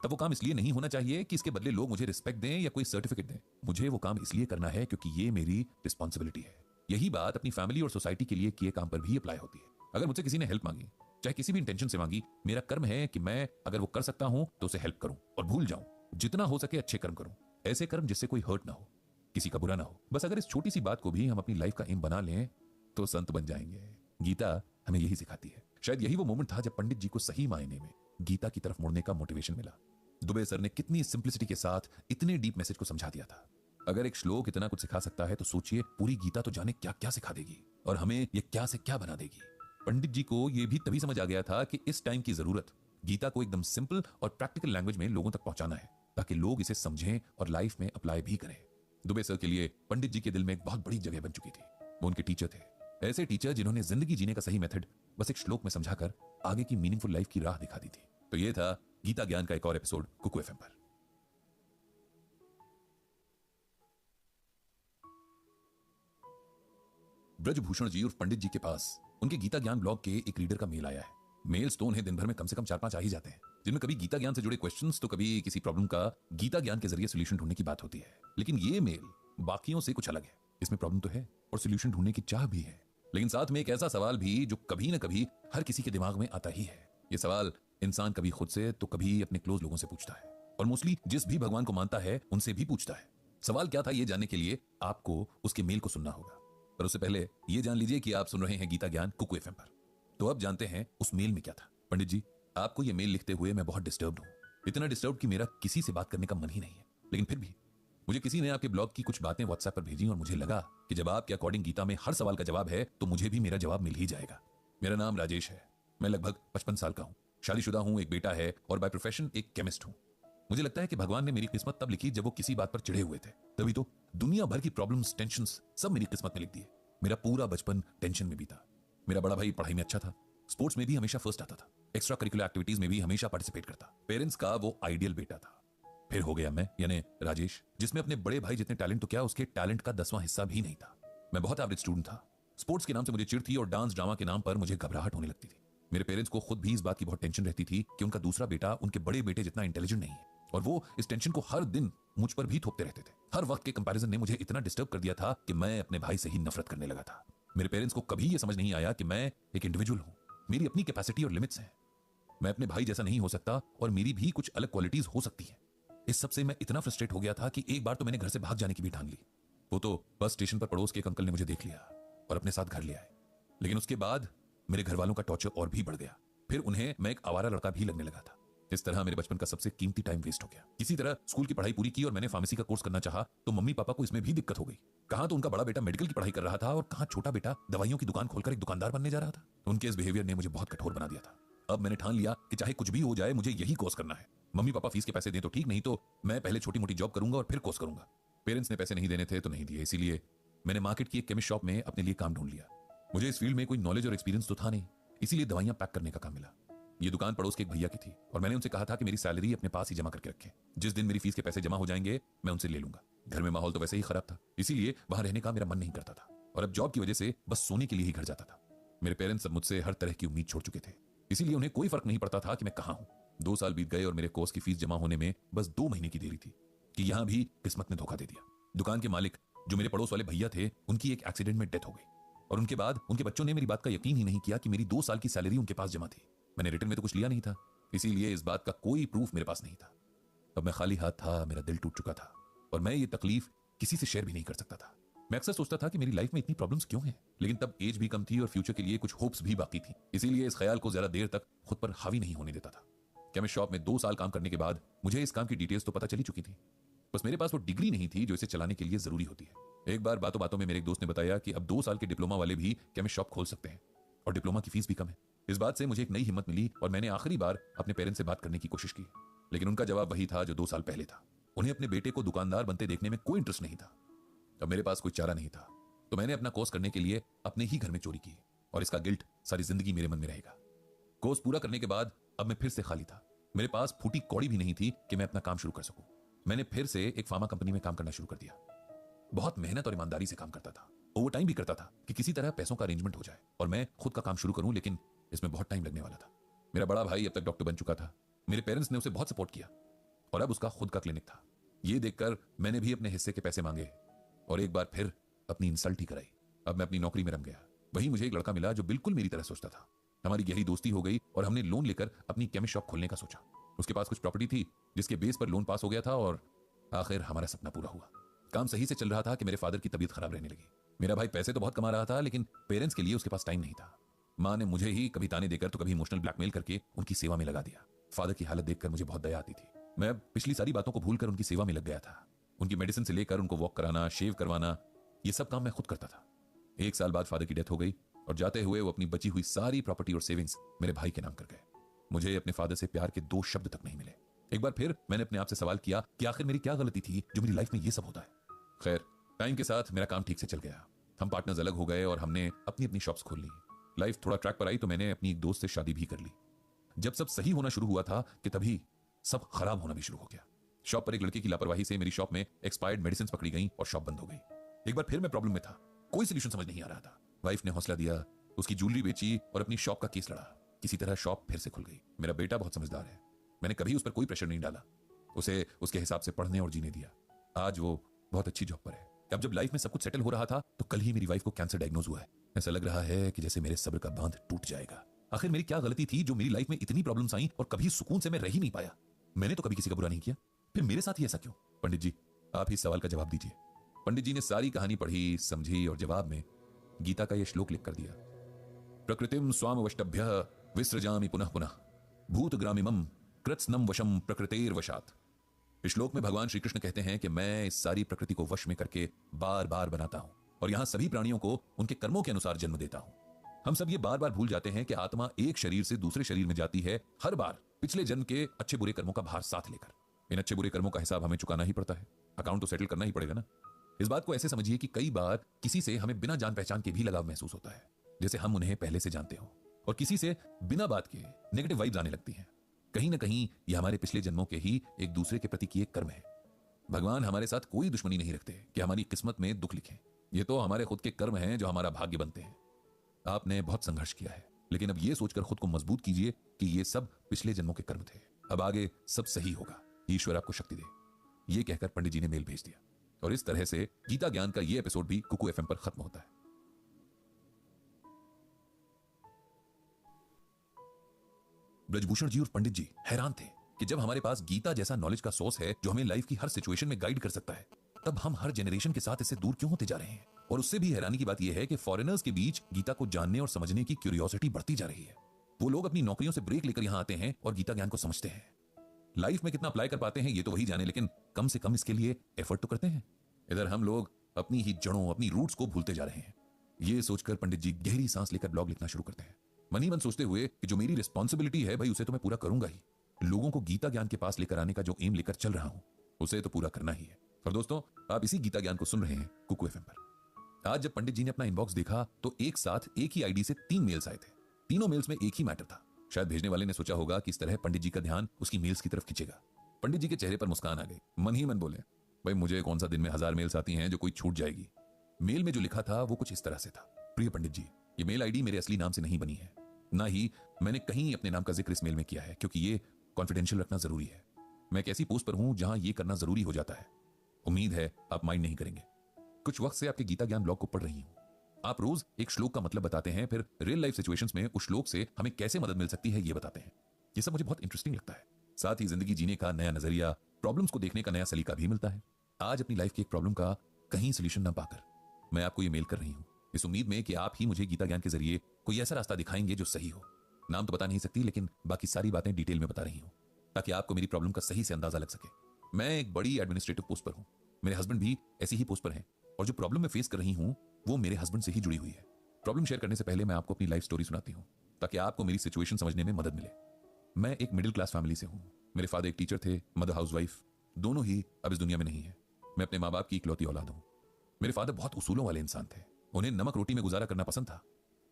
तब वो काम इसलिए नहीं होना चाहिए कि इसके बदले लोग मुझे रिस्पेक्ट दें या कोई सर्टिफिकेट दें। मुझे वो काम इसलिए करना है क्योंकि ये मेरी रिस्पॉन्सिबिलिटी है। यही बात अपनी फैमिली और सोसाइटी के लिए किए काम पर भी अप्लाई होती है। अगर मुझसे किसी ने हेल्प मांगी, चाहे किसी भी इंटेंशन से मांगी, मेरा कर्म है कि मैं अगर वो कर सकता हूं तो उसे हेल्प करूं और भूल जाऊं। जितना हो सके अच्छे कर्म करूं, ऐसे कर्म जिससे कोई हर्ट ना हो, किसी का बुरा ना हो। बस अगर इस छोटी सी बात को भी हम अपनी लाइफ का एम बना लें तो संत बन जाएंगे। गीता हमें यही सिखाती है। शायद यही वो मोमेंट था जब पंडित जी को सही मायने में गीता की तरफ मुड़ने का मोटिवेशन मिला। दुबे सर ने कितनी सिंप्लिसिटी के साथ इतने डीप मैसेज को समझा दिया था। अगर एक श्लोक इतना कुछ सिखा सकता है तो सोचिए पूरी गीता तो जाने क्या क्या सिखा देगी और हमें ये क्या से क्या बना देगी। पंडित जी को यह भी तभी समझ आ गया था कि इस टाइम की जरूरत गीता को एकदम सिंपल और प्रैक्टिकल लैंग्वेज में लोगों तक पहुंचाना है ताकि लोग इसे समझें और लाइफ में अप्लाई भी करें। दुबे सर के लिए पंडित जी के दिल में एक बहुत बड़ी जगह बन चुकी थी। वो उनके टीचर थे, ऐसे टीचर जिन्होंने जिंदगी जीने का सही मेथड बस एक श्लोक में समझाकर आगे की मीनिंगफुल लाइफ की राह दिखा दी थी। तो ये था गीता ज्ञान का एक और एपिसोड कुकू एफएम पर। ब्रजभूषण जी और पंडित जी के पास उनके गीता ज्ञान ब्लॉग के एक रीडर का मेल आया है। मेल्स तो उन्हें दिन भर में कम से कम 4-5 आ ही जाते हैं, जिनमें कभी गीता ज्ञान से जुड़े क्वेश्चंस तो कभी किसी प्रॉब्लम का गीता ज्ञान के जरिए सोल्यूशन ढूंढने की बात होती है। लेकिन ये मेल बाकियों से कुछ अलग है। इसमें प्रॉब्लम तो है और सोल्यूशन ढूंढने की चाह भी है, लेकिन साथ में एक ऐसा सवाल भी जो कभी ना कभी हर किसी के दिमाग में आता ही है। ये सवाल इंसान कभी खुद से तो कभी अपने क्लोज लोगों से पूछता है और मोस्टली जिस भी भगवान को मानता है उनसे भी पूछता है। सवाल क्या था ये जानने के लिए आपको उसके मेल को सुनना होगा, पर उससे पहले ये जान लीजिए कि आप सुन रहे हैं गीता ज्ञान कुकू एफएम पर। तो अब जानते हैं उस मेल में क्या था। पंडित जी, आपको ये मेल लिखते हुए मैं बहुत डिस्टर्ब्ड हूं। इतना डिस्टर्ब्ड कि मेरा किसी से बात करने का मन ही नहीं है, लेकिन फिर भी मुझे किसी ने आपके ब्लॉग की कुछ बातें व्हाट्सएप पर भेजी और मुझे लगा कि जब आपके अकॉर्डिंग गीता में हर सवाल का जवाब है तो मुझे भी मेरा जवाब मिल ही जाएगा। मेरा नाम राजेश है, मैं लगभग 55 साल का हूं, शादीशुदा हूं, एक बेटा है और बाय प्रोफेशन एक केमिस्ट हूं। मुझे लगता है कि भगवान ने मेरी किस्मत तब लिखी जब वो किसी बात पर चिढ़े हुए थे, तभी तो दुनिया भर की प्रॉब्लम्स, टेंशंस सब मेरी किस्मत में लिख दिए। मेरा पूरा बचपन टेंशन में बीता। मेरा बड़ा भाई पढ़ाई में अच्छा था, स्पोर्ट्स में भी हमेशा फर्स्ट आता था, एक्स्ट्रा करिकुलर एक्टिविटीज में भी हमेशा पार्टिसिपेट करता। पेरेंट्स का वो आइडियल बेटा था। फिर हो गया मैं, यानी राजेश, जिसमें अपने बड़े भाई जितने टैलेंट तो क्या उसके टैलेंट का 10वां हिस्सा भी नहीं था। मैं बहुत एवरेज स्टूडेंट था। स्पोर्ट्स के नाम से मुझे चिढ़ थी और डांस ड्रामा के नाम पर मुझे घबराहट होने लगती थी। मेरे पेरेंट्स को खुद भी इस बात की बहुत टेंशन रहती थी कि उनका दूसरा बेटा उनके बड़े बेटे जितना इंटेलिजेंट नहीं है, और वो इस टेंशन को हर दिन मुझ पर भी थोपते रहते थे। हर वक्त के कंपैरिजन ने मुझे इतना डिस्टर्ब कर दिया था कि मैं अपने भाई से ही नफरत करने लगा था। मेरे पेरेंट्स को कभी यह समझ नहीं आया कि मैं एक इंडिविजुअल हूं, मेरी अपनी कैपेसिटी और लिमिट्स हैं। मैं अपने भाई जैसा नहीं हो सकता और मेरी भी कुछ अलग क्वालिटीज हो सकती हैं। इस सब से मैं इतना फ्रस्ट्रेट हो गया था कि एक बार तो मैंने घर से भाग जाने की भी ठान ली। वो तो बस स्टेशन पर पड़ोस के एक अंकल ने मुझे देख लिया और अपने साथ घर ले आए। लेकिन उसके बाद मेरे घर वालों का टॉर्चर और भी बढ़ गया। फिर उन्हें मैं एक आवारा लड़का भी लगने लगा था। इस तरह मेरे बचपन का सबसे कीमती टाइम वेस्ट हो गया। किसी तरह स्कूल की पढ़ाई पूरी की और मैंने फार्मेसी का कोर्स करना चाहा तो मम्मी पापा को इसमें भी दिक्कत हो गई। कहां तो उनका बड़ा बेटा मेडिकल की पढ़ाई कर रहा था और कहां छोटा बेटा दवाइयों की दुकान खोलकर एक दुकानदार बनने जा रहा था। उनके इस बिहेवियर ने मुझे बहुत कठोर बना दिया था। अब मैंने ठान लिया कि चाहे कुछ भी हो जाए मुझे यही कोर्स करना है। मम्मी पापा फीस के पैसे दें तो ठीक, नहीं तो मैं पहले छोटी मोटी जॉब करूंगा और फिर कोर्स करूंगा। पेरेंट्स ने पैसे नहीं देने थे तो नहीं दिए, इसीलिए मैंने मार्केट की एक केमिस्ट शॉप में अपने लिए काम ढूंढ लिया। मुझे इस फील्ड में कोई नॉलेज और एक्सपीरियंस तो था नहीं, इसीलिए दवाइयां पैक करने का काम मिला। ये दुकान पड़ोस के एक भैया की थी और मैंने उनसे कहा था कि मेरी सैलरी अपने पास ही जमा करके रखें। जिस दिन मेरी फीस के पैसे जमा हो जाएंगे मैं उनसे ले लूंगा। घर में माहौल तो वैसे ही खराब था, इसीलिए वहां रहने का मेरा मन नहीं करता था और अब जॉब की वजह से बस सोने के लिए ही घर जाता था। मेरे पेरेंट्स अब मुझसे हर तरह की उम्मीद छोड़ चुके थे, इसीलिए उन्हें कोई फर्क नहीं पड़ता था कि मैं कहां हूं। 2 साल बीत गए और मेरे कोर्स की फीस जमा होने में बस 2 महीने की देरी थी कि यहां भी किस्मत ने धोखा दे दिया। दुकान के मालिक जो मेरे पड़ोस वाले भैया थे, उनकी एक एक्सीडेंट में डेथ हो गई और उनके बाद उनके बच्चों ने मेरी बात का यकीन ही नहीं किया कि मेरी 2 साल की सैलरी उनके पास जमा थी। मैंने रिटर्न में तो कुछ लिया नहीं था, इसीलिए इस बात का कोई प्रूफ मेरे पास नहीं था। अब मैं खाली हाथ था, मेरा दिल टूट चुका था और मैं ये तकलीफ किसी से शेयर भी नहीं कर सकता था। मैं अक्सर सोचता था कि मेरी लाइफ में इतनी प्रॉब्लम्स क्यों हैं, लेकिन तब एज भी कम थी और फ्यूचर के लिए कुछ होप्स भी बाकी थी, इसीलिए इस ख्याल को ज्यादा देर तक खुद पर हावी नहीं होने देता था। केमिस्ट शॉप में 2 साल काम करने के बाद मुझे इस काम की डिटेल्स तो पता चली चुकी थी, बस मेरे पास वो डिग्री नहीं थी जो इसे चलाने के लिए जरूरी होती है। एक बार बातों बातों में मेरे एक दोस्त ने बताया कि अब 2 साल के डिप्लोमा वाले भी केमिस्ट शॉप खोल सकते हैं और डिप्लोमा की फीस भी कम है। इस बात से मुझे एक नई हिम्मत मिली और मैंने आखिरी बार अपने पेरेंट्स से बात करने की कोशिश की, लेकिन उनका जवाब वही था जो 2 साल पहले था। उन्हें अपने बेटे को दुकानदार बनते देखने में कोई इंटरेस्ट नहीं था। अब मेरे पास कोई चारा नहीं था, तो मैंने अपना कोर्स करने के लिए अपने ही घर में चोरी की और इसका गिल्ट सारी जिंदगी मेरे मन में रहेगा। कोर्स पूरा करने के बाद अब मैं फिर से खाली था। मेरे पास फूटी कौड़ी भी नहीं थी कि मैं अपना काम शुरू कर सकूं। मैंने फिर से एक फार्मा कंपनी में काम करना शुरू कर दिया। बहुत मेहनत और ईमानदारी से काम करता था, ओवर टाइम भी करता था कि किसी तरह पैसों का अरेंजमेंट हो जाए और मैं खुद का काम शुरू करूं, लेकिन इसमें बहुत टाइम लगने वाला था। मेरा बड़ा भाई अब तक डॉक्टर बन चुका था। मेरे पेरेंट्स ने उसे बहुत सपोर्ट किया और अब उसका खुद का क्लिनिक था। यह देखकर मैंने भी अपने हिस्से के पैसे मांगे और एक बार फिर अपनी इंसल्ट ही कराई। अब मैं अपनी नौकरी में रम गया। वहीं मुझे एक लड़का मिला जो बिल्कुल मेरी तरह सोचता था। हमारी गहरी दोस्ती हो गई और हमने लोन लेकर अपनी केमिस्ट शॉप खोलने का सोचा। उसके पास कुछ प्रॉपर्टी थी जिसके बेस पर लोन पास हो गया था और आखिर हमारा सपना पूरा हुआ। काम सही से चल रहा था कि मेरे फादर की तबीयत खराब रहने लगी। मेरा भाई पैसे तो बहुत कमा रहा था, लेकिन पेरेंट्स के लिए उसके पास टाइम नहीं था। माँ ने मुझे ही कभी ताने देकर तो कभी इमोशनल ब्लैकमेल करके उनकी सेवा में लगा दिया। फादर की हालत देखकर मुझे बहुत दया आती थी। मैं पिछली सारी बातों को भूलकर उनकी सेवा में लग गया था। उनकी मेडिसिन से लेकर उनको वॉक कराना, शेव करवाना, ये सब काम मैं खुद करता था। 1 साल बाद फादर की डेथ हो गई और जाते हुए वो अपनी बची हुई सारी प्रॉपर्टी और सेविंग्स मेरे भाई के नाम कर गए। मुझे अपने फादर से प्यार के 2 शब्द तक नहीं मिले। एक बार फिर मैंने अपने आप से सवाल किया कि आखिर मेरी क्या गलती थी जो मेरी लाइफ में ये सब होता है। खैर, टाइम के साथ मेरा काम ठीक से चल गया। हम पार्टनर्स अलग हो गए और हमने अपनी अपनी शॉप्स खोल ली। लाइफ थोड़ा ट्रैक पर आई तो मैंने अपनी एक दोस्त से शादी भी कर ली। जब सब सही होना शुरू हुआ था कि तभी सब खराब होना भी शुरू हो गया। शॉप पर एक लड़के की लापरवाही से मेरी शॉप में एक्सपायर्ड मेडिसिन पकड़ी गई और शॉप बंद हो गई। एक बार फिर मैं प्रॉब्लम में था, कोई सोल्यूशन समझ नहीं आ रहा था। वाइफ ने हौसला दिया, उसकी ज्वेलरी बेची और अपनी शॉप का केस लड़ा। किसी तरह शॉप फिर से खुल गई। मेरा बेटा बहुत समझदार है, मैंने कभी उस पर कोई प्रेशर नहीं डाला। उसे उसके हिसाब से पढ़ने और जीने दिया। आज वो बहुत अच्छी जॉब पर है। अब जब लाइफ में सब कुछ सेटल हो रहा था तो कल ही मेरी वाइफ को कैंसर डायग्नोज हुआ है। ऐसा लग रहा है कि जैसे मेरे सब्र का बांध टूट जाएगा। आखिर मेरी क्या गलती थी जो मेरी लाइफ में इतनी प्रॉब्लम्स आई और कभी सुकून से मैं रह ही नहीं पाया। मैंने तो कभी किसी का बुरा नहीं किया, फिर मेरे साथ ही ऐसा क्यों? पंडित जी, आप ही इस सवाल का जवाब दीजिए। पंडित जी ने सारी कहानी पढ़ी, समझी और जवाब में गीता का यह श्लोक लिख कर दिया। प्रकृतिम स्वामवष्टभ्यः विसृजामि पुनः पुनः भूतग्रामिमं कृत्स्नम वशम प्रकृतेर्वशात्। इस श्लोक में भगवान श्री कृष्ण कहते हैं कि मैं इस सारी प्रकृति को वश में करके बार बार बनाता हूं और यहां सभी प्राणियों को उनके कर्मों के अनुसार जन्म देता हूं। हम सब ये बार बार भूल जाते हैं कि आत्मा एक शरीर से दूसरे शरीर में जाती है, हर बार पिछले जन्म के अच्छे बुरे कर्मों का भार साथ लेकर। इन अच्छे बुरे कर्मों का हिसाब हमें चुकाना ही पड़ता है। अकाउंट तो सेटल करना ही पड़ेगा ना। इस बात को ऐसे समझिए कि कई बार किसी से हमें बिना जान पहचान के भी लगाव महसूस होता है, जैसे हम उन्हें पहले से जानते हो, और किसी से बिना बात के नेगेटिव वाइब्स आने लगती हैं। कहीं ना कहीं ये हमारे पिछले जन्मों के ही एक दूसरे के प्रति किए कर्म है। भगवान हमारे साथ कोई दुश्मनी नहीं रखते कि हमारी किस्मत में दुख लिखें। ये तो हमारे खुद के कर्म हैं जो हमारा भाग्य बनते हैं। आपने बहुत संघर्ष किया है, लेकिन अब ये सोचकर खुद को मजबूत कीजिए कि ये सब पिछले जन्मों के कर्म थे। अब आगे सब सही होगा, ईश्वर आपको शक्ति दे। ये कहकर पंडित जी ने मेल भेज दिया और इस तरह से गीता ज्ञान का ये एपिसोड भी कुकू एफएम पर खत्म होता है। ब्रजभूषण जी और पंडित जी हैरान थे कि जब हमारे पास गीता जैसा नॉलेज का सोर्स है जो हमें लाइफ की हर सिचुएशन में गाइड कर सकता है, तब हम हर जनरेशन के साथ इससे दूर क्यों होते जा रहे हैं। और उससे भी हैरानी की बात यह है कि फॉरेनर्स के बीच गीता को जानने और समझने की क्यूरियोसिटी बढ़ती जा रही है। वो लोग अपनी नौकरियों से ब्रेक लेकर यहां आते हैं और गीता ज्ञान को समझते हैं। लाइफ में कितना अप्लाई कर पाते हैं ये तो वही जाने, लेकिन कम से कम इसके लिए एफर्ट तो करते हैं। इधर हम लोग अपनी ही जड़ों, अपनी रूट्स को भूलते जा रहे हैं। ये सोचकर पंडित जी गहरी सांस लेकर ब्लॉग लिखना शुरू करते हैं, मन ही मन सोचते हुए कि जो मेरी रिस्पॉन्सिबिलिटी है भाई, उसे तो मैं पूरा करूंगा ही। लोगों को गीता ज्ञान के पास लेकर आने का जो एम लेकर चल रहा हूं, उसे तो पूरा करना ही है। और दोस्तों, आप इसी गीता ज्ञान को सुन रहे हैं कुकू एफएम पर। आज जब पंडित जी ने अपना इनबॉक्स देखा तो एक साथ एक ही आईडी से 3 मेल्स आए थे। तीनों मेल्स में एक ही मैटर था। शायद भेजने वाले ने सोचा होगा कि इस तरह पंडित जी का ध्यान उसकी मेल्स की तरफ खींचेगा। पंडित जी के चेहरे पर मुस्कान आ गई। मन ही मन बोले, भाई मुझे कौन सा दिन में 1000 मेल्स आती हैं जो कोई छूट जाएगी। मेल में जो लिखा था वो कुछ इस तरह से था। प्रिय पंडित जी, ये मेल आईडी मेरे असली नाम से नहीं बनी है, ना ही मैंने कहीं अपने नाम का जिक्र इस मेल में किया है, क्योंकि ये कॉन्फिडेंशियल रखना जरूरी है। मैं एक ऐसी पोस्ट पर हूं जहां ये करना जरूरी हो जाता है। उम्मीद है आप माइंड नहीं करेंगे। कुछ वक्त से आपके गीता ज्ञान ब्लॉग को पढ़ रही हूं। आप रोज एक श्लोक का मतलब बताते हैं, फिर रियल लाइफ सिचुएशंस में उस श्लोक से हमें कैसे मदद मिल सकती है ये बताते हैं। ये सब मुझे बहुत इंटरेस्टिंग लगता है। साथ ही जिंदगी जीने का नया नजरिया, प्रॉब्लम्स को देखने का नया सलीका भी मिलता है। आज अपनी लाइफ की एक प्रॉब्लम का कहीं सोल्यूशन ना पाकर मैं आपको ये मेल कर रही हूं, इस उम्मीद में कि आप ही मुझे गीता ज्ञान के जरिए कोई ऐसा रास्ता दिखाएंगे जो सही हो। नाम तो बता नहीं सकती, लेकिन बाकी सारी बातें डिटेल में बता रही हूं। ताकि आपको मेरी प्रॉब्लम का सही से अंदाजा लग सके। मैं एक बड़ी एडमिनिस्ट्रेटिव पोस्ट पर हूं, मेरे हस्बैंड भी ऐसी ही पोस्ट पर हैं, और जो प्रॉब्लम मैं फेस कर रही हूं वो मेरे हस्बैंड से ही जुड़ी हुई है। प्रॉब्लम शेयर करने से पहले मैं आपको अपनी लाइफ स्टोरी सुनाती हूं ताकि आपको मेरी सिचुएशन समझने में मदद मिले। मैं एक मिडिल क्लास फैमिली से हूं। मेरे फादर एक टीचर थे, मदर हाउसवाइफ, दोनों ही अब इस दुनिया में नहीं है। मैं अपने माँ बाप की इकलौती औलाद हूं। मेरे फादर बहुत उसूलों वाले इंसान थे। उन्हें नमक रोटी में गुजारा करना पसंद था,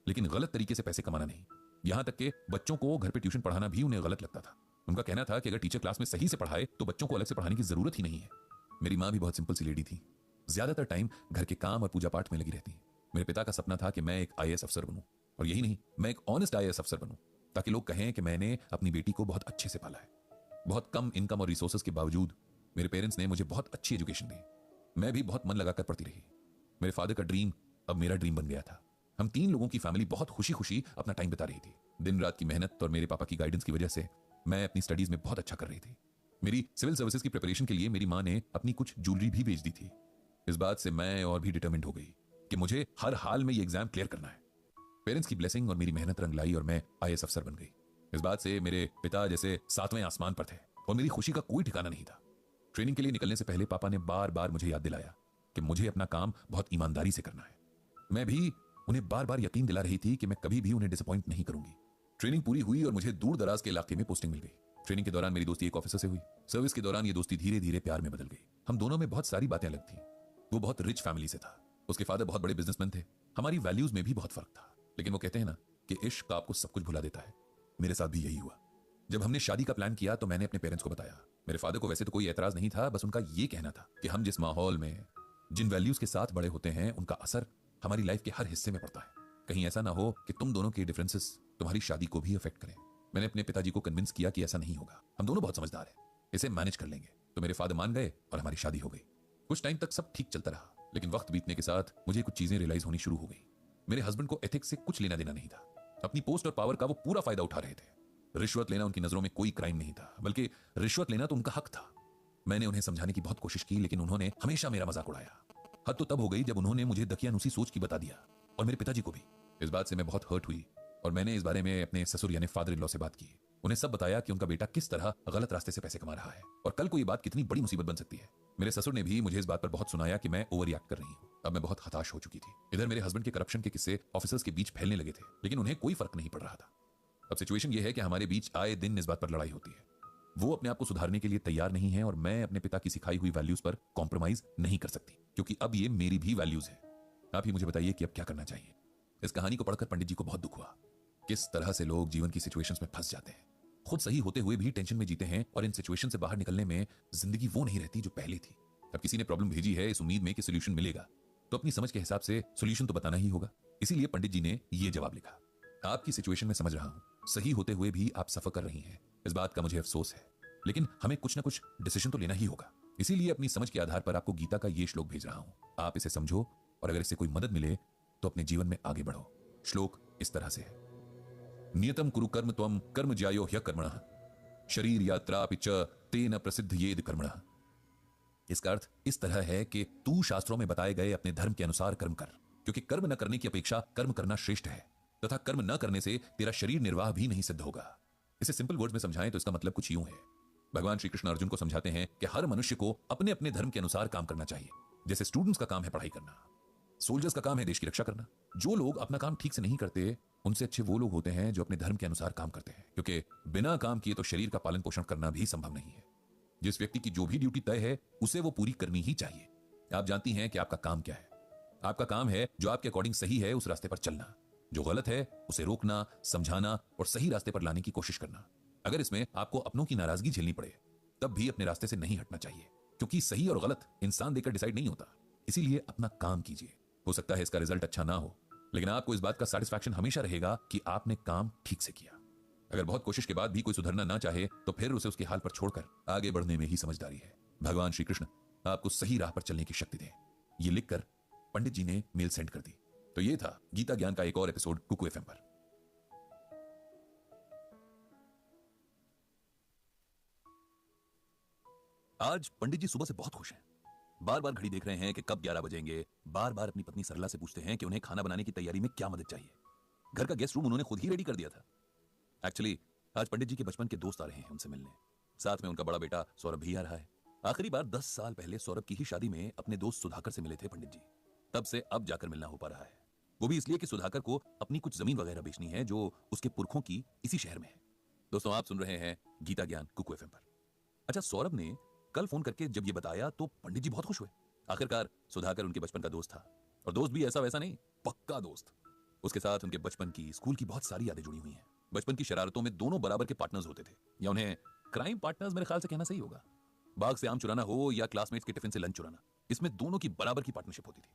लेकिन गलत तरीके से पैसे कमाना नहीं। यहां तक कि बच्चों को घर पे ट्यूशन पढ़ाना भी उन्हें गलत लगता था। उनका कहना था कि अगर टीचर क्लास में सही से पढ़ाए तो बच्चों को अलग से पढ़ाने की जरूरत ही नहीं है। मेरी माँ भी बहुत सिंपल सी लेडी थी, ज्यादातर टाइम घर के काम और पूजा पाठ में लगी रहती। मेरे पिता का सपना था कि मैं एक आईएएस अफसर बनूं, और यही नहीं, मैं एक ऑनेस्ट आईएएस अफसर बनूं, ताकि लोग कहें कि मैंने अपनी बेटी को बहुत अच्छे से पाला है। बहुत कम इनकम और रिसोर्सेज के बावजूद मेरे पेरेंट्स ने मुझे बहुत अच्छी एजुकेशन दी। मैं भी बहुत मन लगाकर पढ़ती रही। मेरे फादर का ड्रीम अब मेरा ड्रीम बन गया था। हम 3 लोगों की फैमिली बहुत खुशी खुशी अपना टाइम बिता रही थी। दिन रात की मेहनत और मेरे पापा की गाइडेंस की वजह से मैं अपनी स्टडीज में बहुत अच्छा कर रही थी। मेरी सिविल सर्विसेज की प्रिपरेशन के लिए मेरी माँ ने अपनी कुछ ज्वेलरी भी बेच दी थी। इस बात से मैं और भी डिटरमिन्ड हो गई कि मुझे हर हाल में ये एग्जाम क्लियर करना है। पेरेंट्स की ब्लेसिंग और मेरी मेहनत रंग लाई और मैं आईएएस अफसर बन गई। इस बात से मेरे पिता जैसे 7वें आसमान पर थे, और मेरी खुशी का कोई ठिकाना नहीं था। ट्रेनिंग के लिए निकलने से पहले पापा ने बार बार मुझे याद दिलाया कि मुझे अपना काम बहुत ईमानदारी से करना है। मैं भी उन्हें बार बार यकीन दिला रही थी कि मैं कभी भी उन्हें डिसअपॉइंट नहीं करूंगी। ट्रेनिंग पूरी हुई और मुझे दूर दराज के इलाके में पोस्टिंग मिल गई। ट्रेनिंग के दौरान मेरी दोस्ती एक ऑफिसर से हुई। सर्विस के दौरान ये दोस्ती धीरे धीरे प्यार में बदल गई। हम दोनों में बहुत सारी बातें अलग थी। वो बहुत रिच फैमिली से था, उसके फादर बहुत बड़े बिजनेसमैन थे। हमारी वैल्यूज में भी बहुत फर्क था, लेकिन वो कहते हैं ना कि इश्क आपको सब कुछ भुला देता है। मेरे साथ भी यही हुआ। जब हमने शादी का प्लान किया तो मैंने अपने पेरेंट्स को बताया। मेरे फादर को वैसे तो कोई एतराज नहीं था, बस उनका ये कहना था कि हम जिस माहौल में, जिन वैल्यूज के साथ बड़े होते हैं, उनका असर हमारी लाइफ के हर हिस्से में पड़ता है। कहीं ऐसा ना हो कि तुम दोनों के डिफरेंसेस तुम्हारी शादी को भी अफेक्ट करें। मैंने अपने पिताजी को कन्विंस किया कि ऐसा नहीं होगा, हम दोनों बहुत समझदार हैं, इसे मैनेज कर लेंगे। तो मेरे फादर मान गए और हमारी शादी हो गई। कुछ टाइम तक सब ठीक चलता रहा, लेकिन वक्त बीतने के साथ मुझे कुछ चीजें रियलाइज होनी शुरू हो गई। मेरे हस्बैंड को एथिक्स से कुछ लेना देना नहीं था। अपनी पोस्ट और पावर का वो पूरा फायदा उठा रहे थे। रिश्वत लेना उनकी नजरों में कोई क्राइम नहीं था, बल्कि रिश्वत लेना तो उनका हक था। मैंने उन्हें समझाने की बहुत कोशिश की, लेकिन उन्होंने हमेशा मेरा मजाक उड़ाया। हद तो तब हो गई जब उन्होंने मुझे दकियानूसी सोच की बता दिया, और मेरे पिताजी को भी। इस बात से मैं बहुत हर्ट हुई और मैंने इस बारे में अपने ससुर यानी फादर इन लॉ से बात की। उन्हें सब बताया कि उनका बेटा किस तरह गलत रास्ते से पैसे कमा रहा है, और कल को ये बात कितनी बड़ी मुसीबत बन सकती है। मेरे ससुर ने भी मुझे इस बात पर बहुत सुनाया कि मैं ओवर रिएक्ट कर रही हूँ। अब मैं बहुत हताश हो चुकी थी। इधर मेरे हस्बैंड के करप्शन के किस्से ऑफिसर्स के बीच फैलने लगे थे, लेकिन उन्हें कोई फर्क नहीं पड़ रहा था। अब सिचुएशन ये है कि हमारे बीच आए दिन इस बात पर लड़ाई होती है। वो अपने आप को सुधारने के लिए तैयार नहीं है, और मैं अपने पिता की सिखाई हुई वैल्यूज पर कॉम्प्रोमाइज नहीं कर सकती, क्योंकि अब ये मेरी भी वैल्यूज है। आप ही मुझे बताइए कि अब क्या करना चाहिए। इस कहानी को पढ़कर पंडित जी को बहुत दुख हुआ। किस तरह से लोग जीवन की सिचुएशंस में फंस जाते हैं, खुद सही होते हुए भी टेंशन में जीते हैं, और इन सिचुएशन से बाहर निकलने में जिंदगी वो नहीं रहती जो पहले थी। अब किसी ने प्रॉब्लम भेजी है इस उम्मीद में कि सोल्यूशन मिलेगा, तो अपनी समझ के हिसाब से सोल्यूशन तो बताना ही होगा। इसीलिए पंडित जी ने यह जवाब लिखा। आपकी सिचुएशन में समझ रहा हूं, सही होते हुए भी आप सफर कर रही हैं, इस बात का मुझे अफसोस है, लेकिन हमें कुछ ना कुछ डिसीजन तो लेना ही होगा। इसीलिए अपनी समझ के आधार पर आपको गीता का ये श्लोक भेज रहा हूं। आप इसे समझो, और अगर इससे कोई मदद मिले तो अपने जीवन में आगे बढ़ो। श्लोक इस तरह से है। नियतम कुरु कर्म त्वम कर्म ज्यायो ह्यकर्मणः शरीर यात्रापि च तेन प्रसिद्ध येद कर्मणः। इसका अर्थ इस तरह है कि तू शास्त्रों में बताए गए अपने धर्म के अनुसार कर्म कर, क्योंकि कर्म न करने की अपेक्षा कर्म करना श्रेष्ठ है, तथा कर्म न करने से तेरा शरीर निर्वाह भी नहीं सिद्ध होगा। इसे सिंपल वर्ड्स में समझाएं तो इसका मतलब कुछ यूं है। भगवान श्री कृष्ण अर्जुन को समझाते हैं कि हर मनुष्य को अपने अपने धर्म के अनुसार काम करना चाहिए। जैसे स्टूडेंट्स का काम है पढ़ाई करना, सोल्जर्स का काम है देश की रक्षा करना। जो लोग अपना काम ठीक से नहीं करते, उनसे अच्छे वो लोग होते हैं जो अपने धर्म के अनुसार काम करते हैं, क्योंकि बिना काम किए तो शरीर का पालन पोषण करना भी संभव नहीं है। जिस व्यक्ति की जो भी ड्यूटी तय है उसे वो पूरी करनी ही चाहिए। आप जानती हैं कि आपका काम क्या है। आपका काम है जो आपके अकॉर्डिंग सही है उस रास्ते पर चलना, जो गलत है उसे रोकना, समझाना और सही रास्ते पर लाने की कोशिश करना। अगर इसमें आपको अपनों की नाराजगी झेलनी पड़े तब भी अपने रास्ते से नहीं हटना चाहिए, क्योंकि सही और गलत इंसान देकर डिसाइड नहीं होता। इसीलिए अपना काम कीजिए। हो सकता है इसका रिजल्ट अच्छा ना हो, लेकिन आपको इस बात का सेटिस्फैक्शन हमेशा रहेगा कि आपने काम ठीक से किया। अगर बहुत कोशिश के बाद भी कोई सुधरना ना चाहे तो फिर उसे उसके हाल पर छोड़कर आगे बढ़ने में ही समझदारी है। भगवान श्री कृष्ण आपको सही राह पर चलने की शक्ति दें। ये लिखकर पंडित जी ने मेल सेंड कर दी। तो ये था गीता ज्ञान का एक और एपिसोड कुकू एफएम पर। आज पंडित जी सुबह से बहुत खुश हैं। बार बार घड़ी देख रहे हैं कि कब 11 बजेंगे। बार बार अपनी पत्नी सरला से पूछते हैं कि उन्हें खाना बनाने की तैयारी में क्या मदद चाहिए। घर का गेस्ट रूम उन्होंने खुद ही रेडी कर दिया था। एक्चुअली आज पंडित जी के बचपन के दोस्त आ रहे हैं उनसे मिलने। साथ में उनका बड़ा बेटा सौरभ भी आ रहा है। आखिरी बार 10 साल पहले सौरभ की ही शादी में अपने दोस्त सुधाकर से मिले थे पंडित जी। तब से अब जाकर मिलना हो पा रहा है, वो भी इसलिए कि सुधाकर को अपनी कुछ जमीन वगैरह बेचनी है जो उसके पुरखों की इसी शहर में है। दोस्तों, आप सुन रहे हैं गीता ज्ञान कुकू एफएम पर। अच्छा, सौरभ ने कल फोन करके जब ये बताया तो पंडित जी बहुत खुश हुए। आखिरकार सुधाकर उनके बचपन का दोस्त था, और दोस्त भी ऐसा वैसा नहीं, पक्का दोस्त। उसके साथ उनके बचपन की, स्कूल की बहुत सारी यादें जुड़ी हुई हैं। बचपन की शरारतों में दोनों बराबर के पार्टनर्स होते थे, या उन्हें क्राइम पार्टनर्स मेरे ख्याल से कहना सही होगा। बाग से आम चुराना हो या क्लासमेट्स के टिफिन से लंच चुराना, इसमें दोनों की बराबर की पार्टनरशिप होती थी।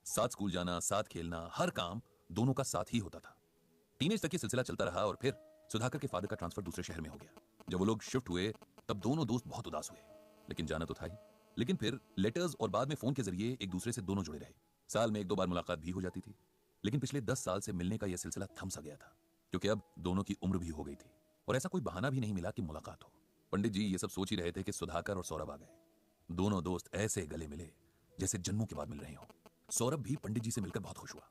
साथ स्कूल जाना, साथ खेलना, हर काम दोनों का साथ ही होता था। टीनेज तक ये सिलसिला चलता रहा और फिर सुधाकर के फादर का ट्रांसफर दूसरे शहर में हो गया। जब वो लोग शिफ्ट हुए तब दोनों दोस्त बहुत उदास हुए, लेकिन जाना तो था ही। लेकिन फिर लेटर्स और बाद में फोन के जरिए एक दूसरे से दोनों जुड़े रहे। साल में 1-2 बार मुलाकात भी हो जाती थी, लेकिन पिछले 10 साल से मिलने का यह सिलसिला थम सा गया था, क्योंकि अब दोनों की उम्र भी हो गई थी और ऐसा कोई बहाना भी नहीं मिला कि मुलाकात हो। पंडित जी ये सब सोच ही रहे थे कि सुधाकर और सौरभ आ गए। दोनों दोस्त ऐसे गले मिले जैसे जन्मों के बाद मिल रहे हों। सौरभ भी पंडित जी से मिलकर बहुत खुश हुआ।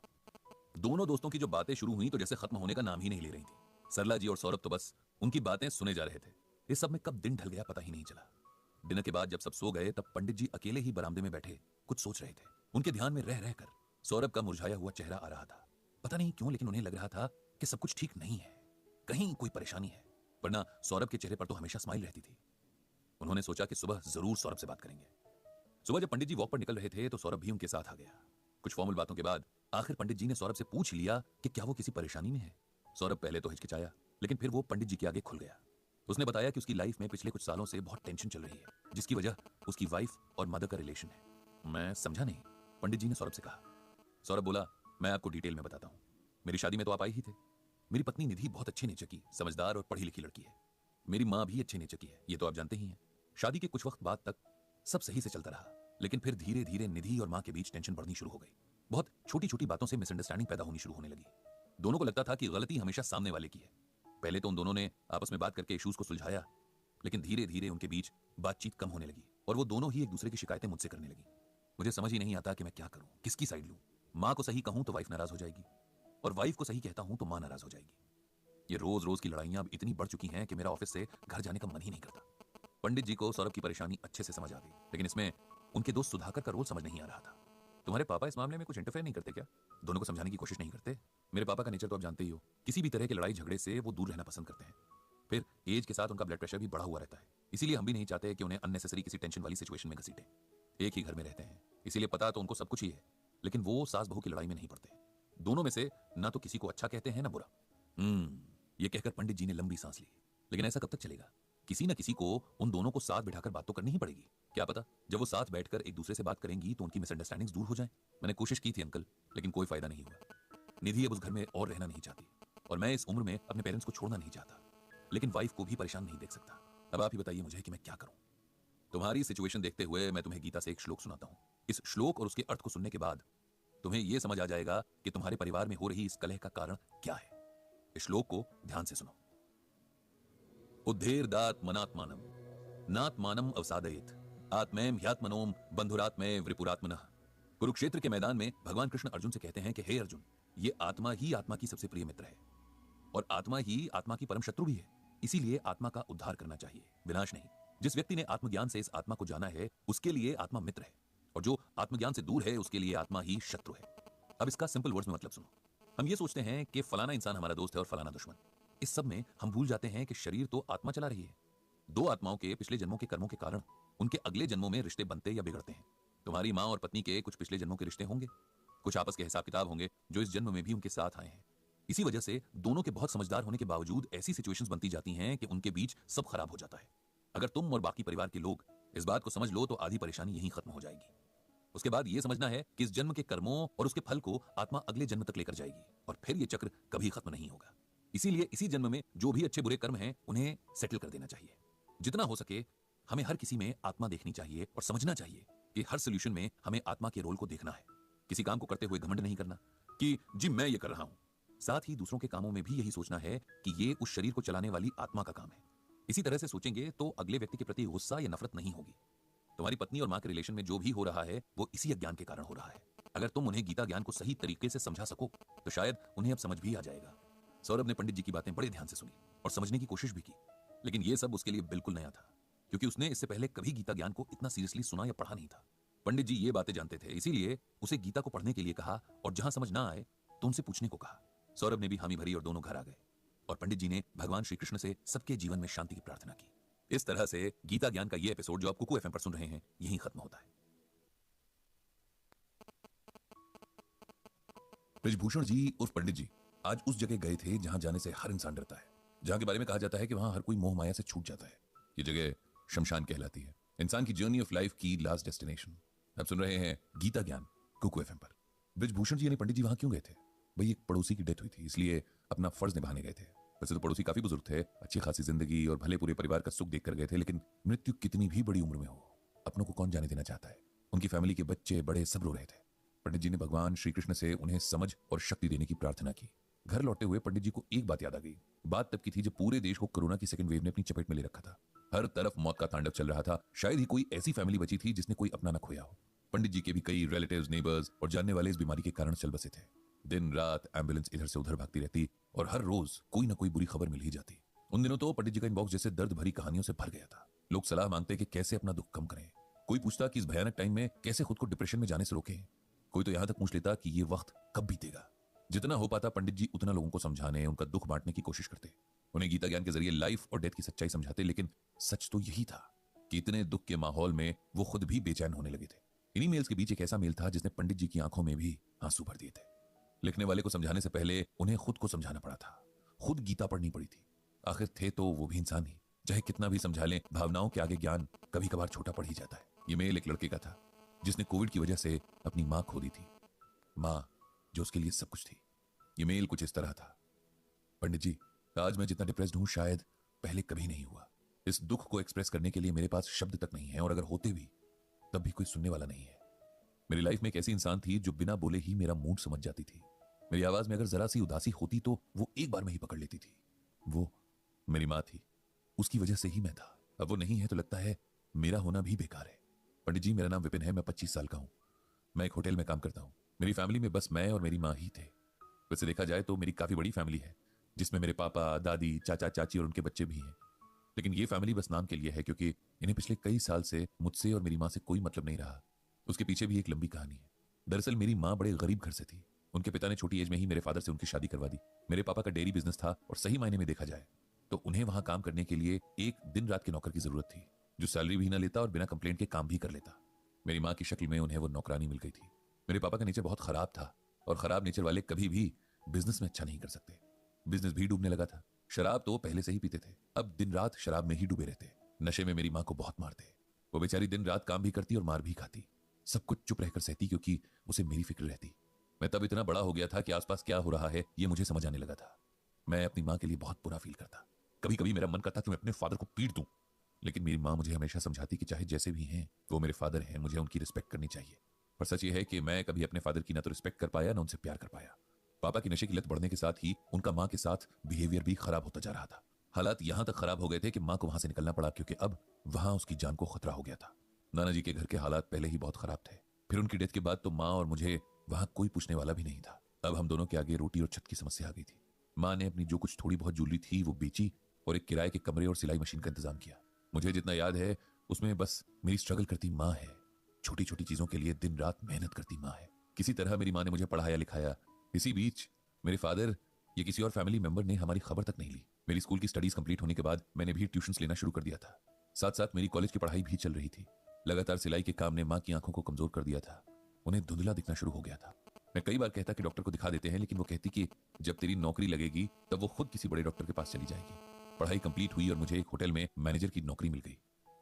दोनों दोस्तों की जो बातें शुरू हुई तो जैसे खत्म होने का नाम ही नहीं ले रही थी। सरला जी और सौरभ तो बस उनकी बातें सुने जा रहे थे। इस सब में कब दिन ढल गया पता ही नहीं चला। डिनर के बाद जब सब सो गए तब पंडित जी अकेले ही बरामदे में बैठे कुछ सोच रहे थे। उनके ध्यान में रह रहकर सौरभ का मुरझाया हुआ चेहरा आ रहा था। पता नहीं क्यों, लेकिन उन्हें लग रहा था कि सब कुछ ठीक नहीं है, कहीं कोई परेशानी है। वरना सौरभ के चेहरे पर तो हमेशा स्माइल रहती थी। उन्होंने सोचा कि सुबह जरूर सौरभ से बात करेंगे। सुबह जब पंडित जी वॉक पर निकल रहे थे तो सौरभ भी उनके साथ आ गया। कुछ फॉर्मल बातों के बाद आखिर पंडित जी ने सौरभ से पूछ लिया कि क्या वो किसी परेशानी में है। सौरभ पहले तो हिचकिचाया, लेकिन फिर वो पंडित जी के आगे खुल गया। उसने बताया कि उसकी लाइफ में पिछले कुछ सालों से बहुत टेंशन चल रही है, जिसकी वजह उसकी वाइफ और मदर का रिलेशन है। मैं समझा नहीं, पंडित जी ने सौरभ से कहा। सौरभ बोला, मैं आपको डिटेल में बताता हूं। मेरी शादी में तो आप आई ही थे। मेरी पत्नी निधि बहुत अच्छे नेचर की, समझदार और पढ़ी लिखी लड़की है। मेरी माँ भी अच्छे नेचर की है, ये तो आप जानते ही हैं। शादी के कुछ वक्त बाद तक सब सही से चलता रहा, लेकिन फिर धीरे धीरे निधि और माँ के बीच टेंशन बढ़नी शुरू हो गई। बहुत छोटी छोटी बातों से मिसअंडरस्टैंडिंग पैदा होनी शुरू होने लगी। दोनों को लगता था कि गलती हमेशा सामने वाले की है। पहले तो उन दोनों ने आपस में बात करके इश्यूज को सुलझाया, लेकिन धीरे धीरे उनके बीच बातचीत कम होने लगी और वो दोनों ही एक दूसरे की शिकायतें मुझसे करने लगी। मुझे समझ ही नहीं आता कि मैं क्या करूं, किसकी साइड लूं। माँ को सही कहूं तो वाइफ नाराज हो जाएगी, और वाइफ को सही कहता हूं तो माँ नाराज हो जाएगी। ये रोज रोज की लड़ाइयां अब इतनी बढ़ चुकी हैं कि मेरा ऑफिस से घर जाने का मन ही नहीं करता। पंडित जी को सौरभ की परेशानी अच्छे से समझ आ गई, लेकिन इसमें उनके दोस्त सुधाकर का रोल समझ नहीं आ रहा था। तुम्हारे पापा इस मामले में कुछ इंटरफेयर नहीं करते क्या? दोनों को समझाने की कोशिश नहीं करते? मेरे पापा का नेचर तो आप जानते ही हो, किसी भी तरह के लड़ाई झगड़े से वो दूर रहना पसंद करते हैं। फिर एज के साथ उनका ब्लड प्रेशर भी बढ़ा हुआ रहता है, इसीलिए हम भी नहीं चाहते कि उन्हें अननेसेसरी किसी टेंशन वाली सिचुएशन में घसीटे। एक ही घर में रहते हैं, इसीलिए पता तो उनको सब कुछ ही है, लेकिन वो सास बहू की लड़ाई में नहीं पड़ते। दोनों में से ना तो किसी को अच्छा कहते हैं ना बुरा। ये कहकर पंडित जी ने लंबी सांस ली। लेकिन ऐसा कब तक चलेगा? किसी न किसी को उन दोनों को साथ बिठाकर बात तो करनी ही पड़ेगी। क्या पता जब वो साथ बैठकर एक दूसरे से बात करेंगी तो उनकी मिसअंडरस्टैंडिंग्स दूर हो जाएं। मैंने कोशिश की थी अंकल, लेकिन कोई फायदा नहीं हुआ। निधि अब उस घर में और रहना नहीं चाहती, और मैं इस उम्र में अपने पेरेंट्स को छोड़ना नहीं चाहता, लेकिन वाइफ को भी परेशान नहीं देख सकता। अब आप ही बताइए मुझे कि मैं क्या करूं। तुम्हारी सिचुएशन देखते हुए मैं तुम्हें गीता से एक श्लोक सुनाता हूं। इस श्लोक और उसके अर्थ को सुनने के बाद तुम्हें यह समझ आ जाएगा कि तुम्हारे परिवार में हो रही इस कलह का कारण क्या है। इस श्लोक को ध्यान से सुनो। उद्धेरदात मनात्मानम नात्मानम अवसादयेत आत्मैम ह्यात्मनोम बंधुरात्मय वृपुरात्मनः। कुरुक्षेत्र के मैदान में भगवान कृष्ण अर्जुन से कहते हैं कि हे अर्जुन, ये आत्मा ही आत्मा की सबसे प्रिय मित्र है, और आत्मा ही आत्मा की परम शत्रु भी है। इसीलिए आत्मा का उद्धार करना चाहिए, विनाश नहीं। जिस व्यक्ति ने आत्मज्ञान से इस आत्मा को जाना है उसके लिए आत्मा मित्र है, और जो आत्मज्ञान से दूर है उसके लिए आत्मा ही शत्रु है। अब इसका सिंपल वर्ड्स में मतलब सुनो। हम ये सोचते हैं कि फलाना इंसान हमारा दोस्त है और फलाना दुश्मन। इस सब में हम भूल जाते हैं कि शरीर तो आत्मा चला रही है। दो आत्माओं के पिछले जन्मों के कर्मों के कारण उनके अगले जन्मों में रिश्ते बनते या बिगड़ते हैं। तुम्हारी माँ और पत्नी के कुछ पिछले जन्मों के रिश्ते होंगे, कुछ आपस के हिसाब किताब होंगे जो इस जन्म में भी उनके साथ आए हैं। इसी वजह से दोनों के बहुत समझदार होने के बावजूद ऐसी सिचुएशंस बनती जाती हैं कि उनके बीच सब खराब हो जाता है। अगर तुम और बाकी परिवार के लोग इस बात को समझ लो तो आधी परेशानी यहीं खत्म हो जाएगी। उसके बाद यह समझना है कि इस जन्म के कर्मों और उसके फल को आत्मा अगले जन्म तक लेकर जाएगी, और फिर यह चक्र कभी खत्म नहीं होगा। इसीलिए इसी जन्म में जो भी अच्छे बुरे कर्म हैं उन्हें सेटल कर देना चाहिए। जितना हो सके हमें हर किसी में आत्मा देखनी चाहिए और समझना चाहिए कि हर सोल्यूशन में हमें आत्मा के रोल को देखना है। किसी काम को करते हुए घमंड नहीं करना कि जी मैं ये कर रहा हूं। साथ ही दूसरों के कामों में भी यही सोचना है कि ये उस शरीर को चलाने वाली आत्मा का काम है। इसी तरह से सोचेंगे तो अगले व्यक्ति के प्रति गुस्सा या नफरत नहीं होगी। तुम्हारी पत्नी और मां के रिलेशन में जो भी हो रहा है वो इसी अज्ञान के कारण हो रहा है। अगर तुम उन्हें गीता ज्ञान को सही तरीके से समझा सको तो शायद उन्हें अब समझ भी आ जाएगा। सौरभ ने पंडित जी की बातें बड़े ध्यान से सुनी और समझने की कोशिश भी की, लेकिन यह सब उसके लिए बिल्कुल नया था। क्योंकि उसने इससे पहले कभी गीता ज्ञान को इतना सीरियसली सुना या पढ़ा नहीं था। पंडित जी ये बातें जानते थे, इसीलिए उसे गीता को पढ़ने के लिए कहा और जहां समझ ना आए तो उनसे पूछने को कहा। सौरभ ने भी हामी भरी और दोनों घर आ गए और पंडित जी ने भगवान श्री कृष्ण से सबके जीवन में शांति की प्रार्थना की। इस तरह से गीता ज्ञान का ये एपिसोड जो आप कुकू एफएम पर सुन रहे हैं यहीं खत्म होता है। ब्रिजभूषण जी उर्फ पंडित जी आज उस जगह गए थे जहां जाने से हर इंसान डरता है, जहां के बारे में कहा जाता है कि वहां हर कोई मोह माया से छूट जाता है। ये जगह शमशान कहलाती है, इंसान की जर्नी ऑफ लाइफ की लास्ट डेस्टिनेशन। आप सुन रहे हैं गीता ज्ञान कुकू एफएम पर। ब्रिजभूषण जी यानी पंडित जी वहां क्यों गए थे? भाई एक पड़ोसी की डेथ हुई थी, इसलिए अपना फर्ज निभाने गए थे। वैसे तो पड़ोसी काफी बुजुर्ग थे, अच्छी खासी जिंदगी और भले पूरे परिवार का सुख देखकर गए थे, लेकिन मृत्यु कितनी भी बड़ी उम्र में हो, अपनों को कौन जाने देना चाहता है। उनकी फैमिली के बच्चे बड़े सब रो रहे थे। पंडित जी ने भगवान श्री कृष्ण से उन्हें समझ और शक्ति देने की प्रार्थना की। घर लौटते हुए पंडित जी को एक बात याद आ गई। बात तब की थी जब पूरे देश को कोरोना की सेकंड वेव ने अपनी चपेट में ले रखा था। हर तरफ मौत का तांडव चल रहा था। शायद ही कोई ऐसी फैमिली बची थी जिसने कोई अपना न खोया हो। पंडित जी के भी कई रिलेटिव्स, नेबर्स और जानने वाले इस बीमारी के कारण चल बसे थे। दिन रात एम्बुलेंस इधर से उधर भागती रहती और हर रोज कोई ना कोई बुरी खबर मिल ही जाती। उन दिनों तो पंडित जी का इनबॉक्स जैसे दर्द भरी कहानियों से भर गया था। लोग सलाह मांगते कि कैसे अपना दुख कम करें। कोई पूछता कि इस भयानक टाइम में कैसे खुद को डिप्रेशन में जाने से रोकें। कोई तो यहां तक पूछ लेता कि ये वक्त कब बीतेगा। जितना हो पाता पंडित जी उतना लोगों को समझाने, उनका दुख बांटने की कोशिश करते, उन्हें गीता ज्ञान के जरिए लाइफ और डेथ की सच्चाई समझाते। लेकिन सच तो यही था कि इतने दुख के माहौल में वो खुद भी बेचैन होने लगे थे। इन्हीं मेल्स के बीच एक ऐसा मेल था जिसने पंडित जी की आंखों में भी आंसू भर दिए थे। लिखने वाले को समझाने से पहले उन्हें खुद को समझाना पड़ा था, खुद गीता पढ़नी पड़ी थी। आखिर थे तो वो भी इंसान ही, चाहे कितना भी समझा लें, भावनाओं के आगे ज्ञान कभी कभार छोटा पड़ ही जाता है। ये मेल एक लड़के का था जिसने कोविड की वजह से अपनी मां खो दी थी, मां जो उसके लिए सब कुछ थी। ये मेल कुछ इस तरह था। पंडित जी, आज मैं जितना डिप्रेस्ड हूं शायद पहले कभी नहीं हुआ। इस दुख को एक्सप्रेस करने के लिए मेरे पास शब्द तक नहीं है, और अगर होते भी तब भी कोई सुनने वाला नहीं है। मेरी लाइफ में एक ऐसी इंसान थी जो बिना बोले ही मेरा मूड समझ जाती थी। मेरी आवाज में अगर जरा सी उदासी होती तो वो एक बार में ही पकड़ लेती थी। वो मेरी मां थी, उसकी वजह से ही मैं था। अब वो नहीं है तो लगता है मेरा होना भी बेकार है। पंडित जी, मेरा नाम विपिन है, मैं 25 साल का हूं। मैं एक होटल में काम करता हूं। मेरी फैमिली में बस मैं और मेरी मां ही थे। वैसे देखा जाए तो मेरी काफी बड़ी फैमिली है, जिसमें मेरे पापा, दादी, चाचा, चाची और उनके बच्चे भी हैं। लेकिन ये फैमिली बस नाम के लिए है, क्योंकि इन्हें पिछले कई साल से मुझसे और मेरी मां से कोई मतलब नहीं रहा। उसके पीछे भी एक लंबी कहानी है। दरअसल मेरी मां बड़े गरीब घर से थी। उनके पिता ने छोटी एज में ही मेरे फादर से उनकी शादी करवा दी। मेरे पापा का डेयरी बिजनेस था और सही मायने में देखा जाए तो उन्हें वहां काम करने के लिए एक दिन रात के नौकर की जरूरत थी, जो सैलरी भी ना लेता और बिना कंप्लेंट के काम भी कर लेता। मेरी मां की शक्ल में उन्हें वो नौकरानी मिल गई थी। मेरे पापा का नेचर बहुत खराब था, और खराब नेचर वाले कभी भी बिजनेस में अच्छा नहीं कर सकते। बिजनेस भी डूबने लगा था। शराब तो पहले से ही पीते थे, अब दिन रात शराब में ही डूबे रहते। नशे में मेरी मां को बहुत मारते। वो बेचारी दिन रात काम भी करती और मार भी खाती। सब कुछ चुप रहकर सहती, क्योंकि उसे मेरी फिक्र रहती। मैं तब इतना बड़ा हो गया था कि आसपास क्या हो रहा है ये मुझे समझ आने लगा था। मैं अपनी मां के लिए बहुत बुरा फील करता। कभी कभी मेरा मन करता कि मैं अपने फादर को पीट दूं, लेकिन मेरी मां मुझे हमेशा समझाती कि चाहे जैसे भी हैं वो मेरे फादर हैं, मुझे उनकी रिस्पेक्ट करनी चाहिए। पर सच ये है कि मैं कभी अपने फादर की ना तो रिस्पेक्ट कर पाया, ना उनसे प्यार कर पाया। पापा की नशे की लत बढ़ने के साथ ही उनका मां के साथ बिहेवियर भी खराब होता जा रहा था। हालात यहां तक खराब हो गए थे कि मां को वहां से निकलना पड़ा, क्योंकि अब वहां उसकी जान को खतरा हो गया था। नाना जी के घर के हालात पहले ही बहुत खराब थे, फिर उनकी डेथ के बाद तो मां और मुझे वहां कोई पूछने वाला भी नहीं था। अब हम दोनों के आगे रोटी और छत की समस्या आ गई थी। मां ने अपनी जो कुछ थोड़ी बहुत ज्वेलरी थी वो बेची और एक किराए के कमरे और सिलाई मशीन का इंतजाम किया। मुझे जितना याद है उसमें बस मेरी स्ट्रगल करती मां है। छोटी छोटी चीजों के लिए दिन रात मेहनत करती मां है। किसी तरह मेरी मां ने मुझे पढ़ाया लिखाया। इसी बीच मेरे फादर या किसी और फैमिली मेंबर ने हमारी खबर तक नहीं ली। मेरी स्कूल की स्टडीज कंप्लीट होने के बाद मैंने भी ट्यूशंस लेना शुरू कर दिया था। साथ साथ मेरी कॉलेज की पढ़ाई भी चल रही थी। लगातार सिलाई के काम ने मां की आंखों को कमजोर कर दिया था। उन्हें धुंधला दिखना शुरू हो गया था। मैं कई बार कहता कि डॉक्टर को दिखा देते हैं, लेकिन वो कहती कि जब तेरी नौकरी लगेगी तब वो खुद किसी बड़े डॉक्टर के पास चली जाएगी। पढ़ाई कंप्लीट हुई और मुझे एक होटल में मैनेजर की नौकरी मिल गई।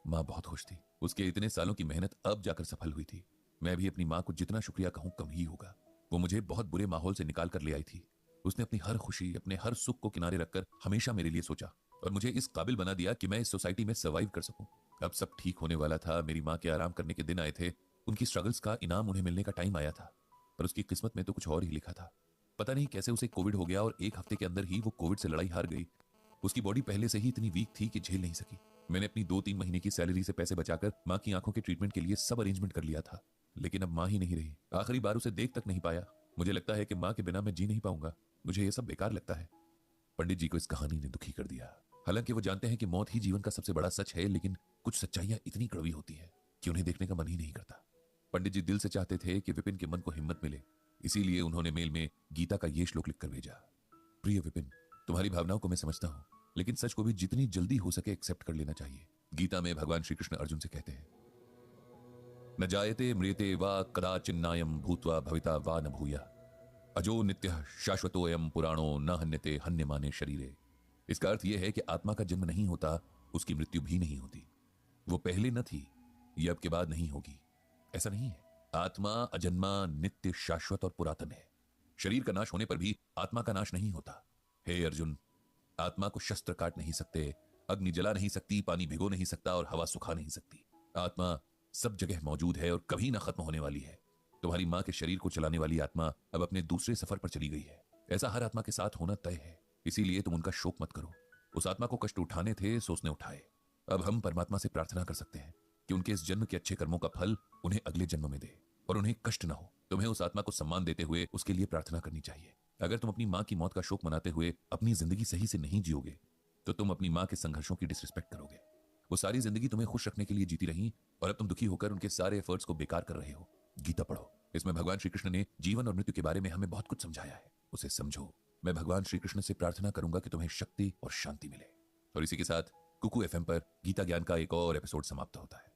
मां बहुत खुश थी। उसके इतने सालों की मेहनत अब जाकर सफल हुई थी। मैं भी अपनी मां को जितना शुक्रिया कहूं कम ही होगा। वो मुझे बहुत बुरे माहौल से निकाल कर ले आई थी। उसने अपनी हर खुशी, अपने हर सुख को किनारे रखकर हमेशा मेरे लिए सोचा और मुझे इस काबिल बना दिया कि मैं इस सोसाइटी में सर्वाइव कर सकूं। अब सब ठीक होने वाला था। मेरी मां के आराम करने के दिन आए थे। उनकी स्ट्रगल्स का इनाम उन्हें मिलने का टाइम आया था, पर उसकी किस्मत में तो कुछ और ही लिखा था। पता नहीं कैसे उसे कोविड हो गया और एक हफ्ते के अंदर ही वो कोविड से लड़ाई हार गई। उसकी बॉडी पहले से ही इतनी वीक थी कि झेल नहीं सकी। मैंने अपनी 2-3 महीने की सैलरी से पैसे बचाकर मां की आंखों के ट्रीटमेंट के लिए सब अरेंजमेंट कर लिया था, लेकिन अब मां ही नहीं रही। आखिरी बार उसे देख तक नहीं पाया। मुझे लगता है कि मां के बिना मैं जी नहीं पाऊंगा। मुझे यह सब बेकार लगता है। पंडित जी को इस कहानी ने दुखी कर दिया। हालांकि वो जानते हैं कि मौत ही जीवन का सबसे बड़ा सच है, लेकिन कुछ सच्चाइयां इतनी कड़वी होती है कि उन्हें देखने का मन ही नहीं करता। पंडित जी दिल से चाहते थे कि विपिन के मन को हिम्मत मिले, इसीलिए उन्होंने मेल में गीता का ये श्लोक लिखकर भेजा। प्रिय विपिन, तुम्हारी भावनाओं को मैं समझता हूं, लेकिन सच को भी जितनी जल्दी हो सके एक्सेप्ट कर लेना चाहिए। गीता में भगवान श्री कृष्ण अर्जुन से कहते हैं, न जायते म्रियते वा कदाचिन्नायम भूत्वा भविता वा न भूया, अजो नित्यः शाश्वतोऽयं पुराणो न हन्यते हन्यमाने शरीरे। इसका अर्थ यह है कि आत्मा का जन्म नहीं होता, उसकी मृत्यु भी नहीं होती। वो पहले न थी, ये अब के बाद नहीं होगी। ऐसा नहीं है। आत्मा अजन्मा, नित्य, शाश्वत और पुरातन है। शरीर का नाश होने पर भी आत्मा का नाश नहीं होता। हे अर्जुन, आत्मा को शस्त्र काट नहीं सकते, अग्नि जला नहीं सकती, पानी भिगो नहीं सकता और हवा सुखा नहीं सकती। आत्मा सब जगह मौजूद है और कभी ना खत्म होने वाली है। तुम्हारी मां के शरीर को चलाने वाली आत्मा अब अपने दूसरे सफर पर चली गई है। ऐसा हर आत्मा के साथ होना तय है, इसीलिए तुम उनका शोक मत करो। उस आत्मा को कष्ट उठाने थे सो उसने उठाए। अब हम परमात्मा से प्रार्थना कर सकते हैं कि उनके इस जन्म के अच्छे कर्मों का फल उन्हें अगले जन्म में दे और उन्हें कष्ट न हो। तुम्हें उस आत्मा को सम्मान देते हुए उसके लिए प्रार्थना करनी चाहिए। अगर तुम अपनी मां की मौत का शोक मनाते हुए अपनी जिंदगी सही से नहीं जियोगे तो तुम अपनी मां के संघर्षों की डिसरिस्पेक्ट करोगे। वो सारी जिंदगी तुम्हें खुश रखने के लिए जीती रही और अब तुम दुखी होकर उनके सारे एफर्ट्स को बेकार कर रहे हो। गीता पढ़ो, इसमें भगवान श्री कृष्ण ने जीवन और मृत्यु के बारे में हमें बहुत कुछ समझाया है। उसे समझो। मैं भगवान श्री कृष्ण से प्रार्थना करूंगा कि तुम्हें शक्ति और शांति मिले। और इसी के साथ कुकू एफएम पर गीता ज्ञान का एक और एपिसोड समाप्त होता है।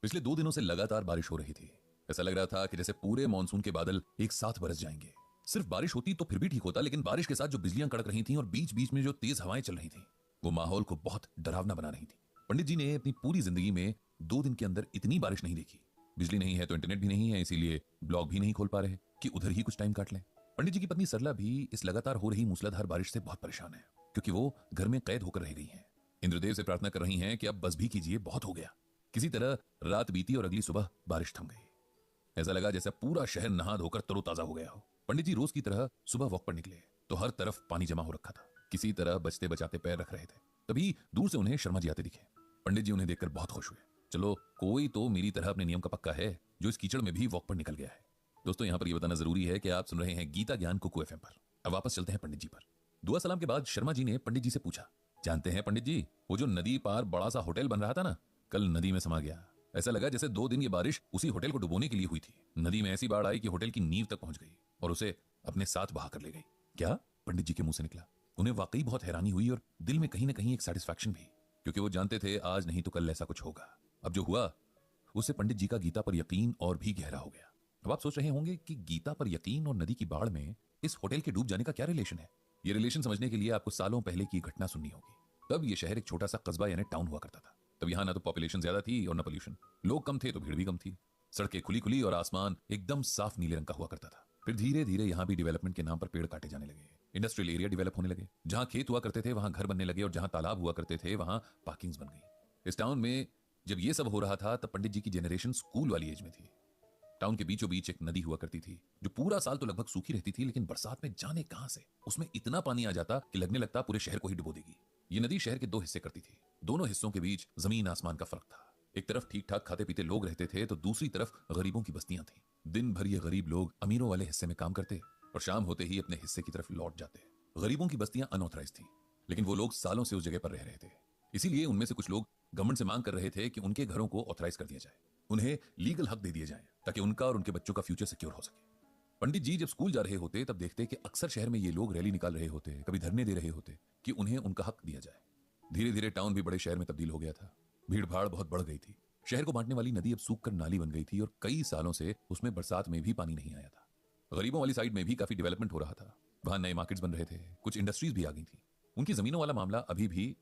पिछले 2 दिनों से लगातार बारिश हो रही थी। ऐसा लग रहा था कि जैसे पूरे मॉनसून के बादल एक साथ बरस जाएंगे। सिर्फ बारिश होती तो फिर भी ठीक होता, लेकिन बारिश के साथ जो बिजलियां कड़क रही थीं और बीच बीच में जो तेज हवाएं चल रही थीं, वो माहौल को बहुत डरावना बना रही थी। पंडित जी ने अपनी पूरी जिंदगी में 2 दिन के अंदर इतनी बारिश नहीं देखी। बिजली नहीं है तो इंटरनेट भी नहीं है, इसीलिए ब्लॉग भी नहीं खोल पा रहे कि उधर ही कुछ टाइम काट लें। पंडित जी की पत्नी सरला भी इस लगातार हो रही मूसलाधार बारिश से बहुत परेशान है, क्योंकि वो घर में कैद होकर रह गई हैं। इंद्रदेव से प्रार्थना कर रही हैं कि अब बस भी कीजिए, बहुत हो गया। किसी तरह रात बीती और अगली सुबह बारिश थम गई। ऐसा लगा जैसे पूरा शहर नहा धोकर तरोताजा हो गया हो। पंडित जी रोज की तरह सुबह वॉक पर निकले तो हर तरफ पानी जमा हो रखा था। किसी तरह बचते बचाते पैर रख रहे थे, तभी दूर से उन्हें शर्मा जी आते दिखे। पंडित जी उन्हें देखकर बहुत खुश हुए। चलो, कोई तो मेरी तरह अपने नियम का पक्का है जो इस कीचड़ में भी वॉक पर निकल गया है। दोस्तों, यहां पर यह बताना जरूरी है कि आप सुन रहे हैं गीता ज्ञान कुकू एफएम पर। अब वापस चलते हैं पंडित जी पर। दुआ सलाम के बाद शर्मा जी ने पंडित जी से पूछा, जानते हैं पंडित जी, वो जो नदी पार बड़ा सा होटल बन रहा था ना, कल नदी में समा गया। ऐसा लगा जैसे 2 दिन ये बारिश उसी होटल को डुबोने के लिए हुई थी। नदी में ऐसी बाढ़ आई कि होटल की नींव तक पहुंच गई और उसे अपने साथ बहा कर ले गई। क्या? पंडित जी के मुंह से निकला। उन्हें वाकई बहुत हैरानी हुई और दिल में कहीं ना कहीं एक सेटिस्फैक्शन भी, क्योंकि वो जानते थे आज नहीं तो कल ऐसा कुछ होगा। अब जो हुआ उससे पंडित जी का गीता पर यकीन और भी गहरा हो गया। अब आप सोच रहे होंगे कि गीता पर यकीन और नदी की बाढ़ में इस होटल के डूब जाने का क्या रिलेशन है। ये रिलेशन समझने के लिए आपको सालों पहले की घटना सुननी होगी। तब ये शहर एक छोटा सा कस्बा यानी टाउन हुआ करता था। तब यहाँ ना तो पॉपुलेशन ज्यादा थी और ना पोल्यूशन। लोग कम थे तो भीड़ भी कम थी। सड़कें खुली खुली और आसमान एकदम साफ नीले रंग का हुआ करता था। फिर धीरे धीरे यहाँ भी डेवलपमेंट के नाम पर पेड़ काटे जाने लगे। इंडस्ट्रियल एरिया डेवलप होने लगे। जहां खेत हुआ करते थे वहां घर बनने लगे और जहां तालाब हुआ करते थे वहां पार्किंग्स बन गई। इस टाउन में जब ये सब हो रहा था तब पंडित जी की जनरेशन स्कूल वाली एज में थी। टाउन के बीचों बीच एक नदी हुआ करती थी जो पूरा साल तो लगभग सूखी रहती थी, लेकिन बरसात में जाने कहां से उसमें इतना पानी आ जाता कि लगने लगता पूरे शहर को ही डुबो देगी। ये नदी शहर के 2 हिस्से करती थी। दोनों हिस्सों के बीच जमीन आसमान का फर्क था। एक तरफ ठीक ठाक खाते पीते लोग रहते थे तो दूसरी तरफ गरीबों की बस्तियां थीं। दिन भर ये गरीब लोग अमीरों वाले हिस्से में काम करते और शाम होते ही अपने हिस्से की तरफ लौट जाते। गरीबों की बस्तियां अनऑथराइज थी, लेकिन वो लोग सालों से उस जगह पर रह रहे थे। इसीलिए उनमें से कुछ लोग गवर्नमेंट से मांग कर रहे थे कि उनके घरों को ऑथराइज कर दिया जाए, उन्हें लीगल हक दे दिए जाए ताकि उनका और उनके बच्चों का फ्यूचर सिक्योर हो सके। पंडित जी जब स्कूल जा रहे होते तब देखते कि अक्सर शहर में ये लोग रैली निकाल रहे होते, कभी धरने दे रहे होते कि उन्हें उनका हक दिया जाए। धीरे धीरे टाउन भी बड़े शहर में तब्दील हो गया था। भीड़ भाड़ बहुत बढ़ गई थी। शहर को बांटने वाली नदी अब सूख कर नाली बन गई थी और कई सालों से उसमें बरसात में भी पानी नहीं आया था। गरीबों वाली साइड में भी काफी डेवलपमेंट हो रहा था। वहां नए मार्केट्स बन रहे थे, कुछ इंडस्ट्रीज भी आ गई थी। उनकी जमीनों वाला मामला अभी भी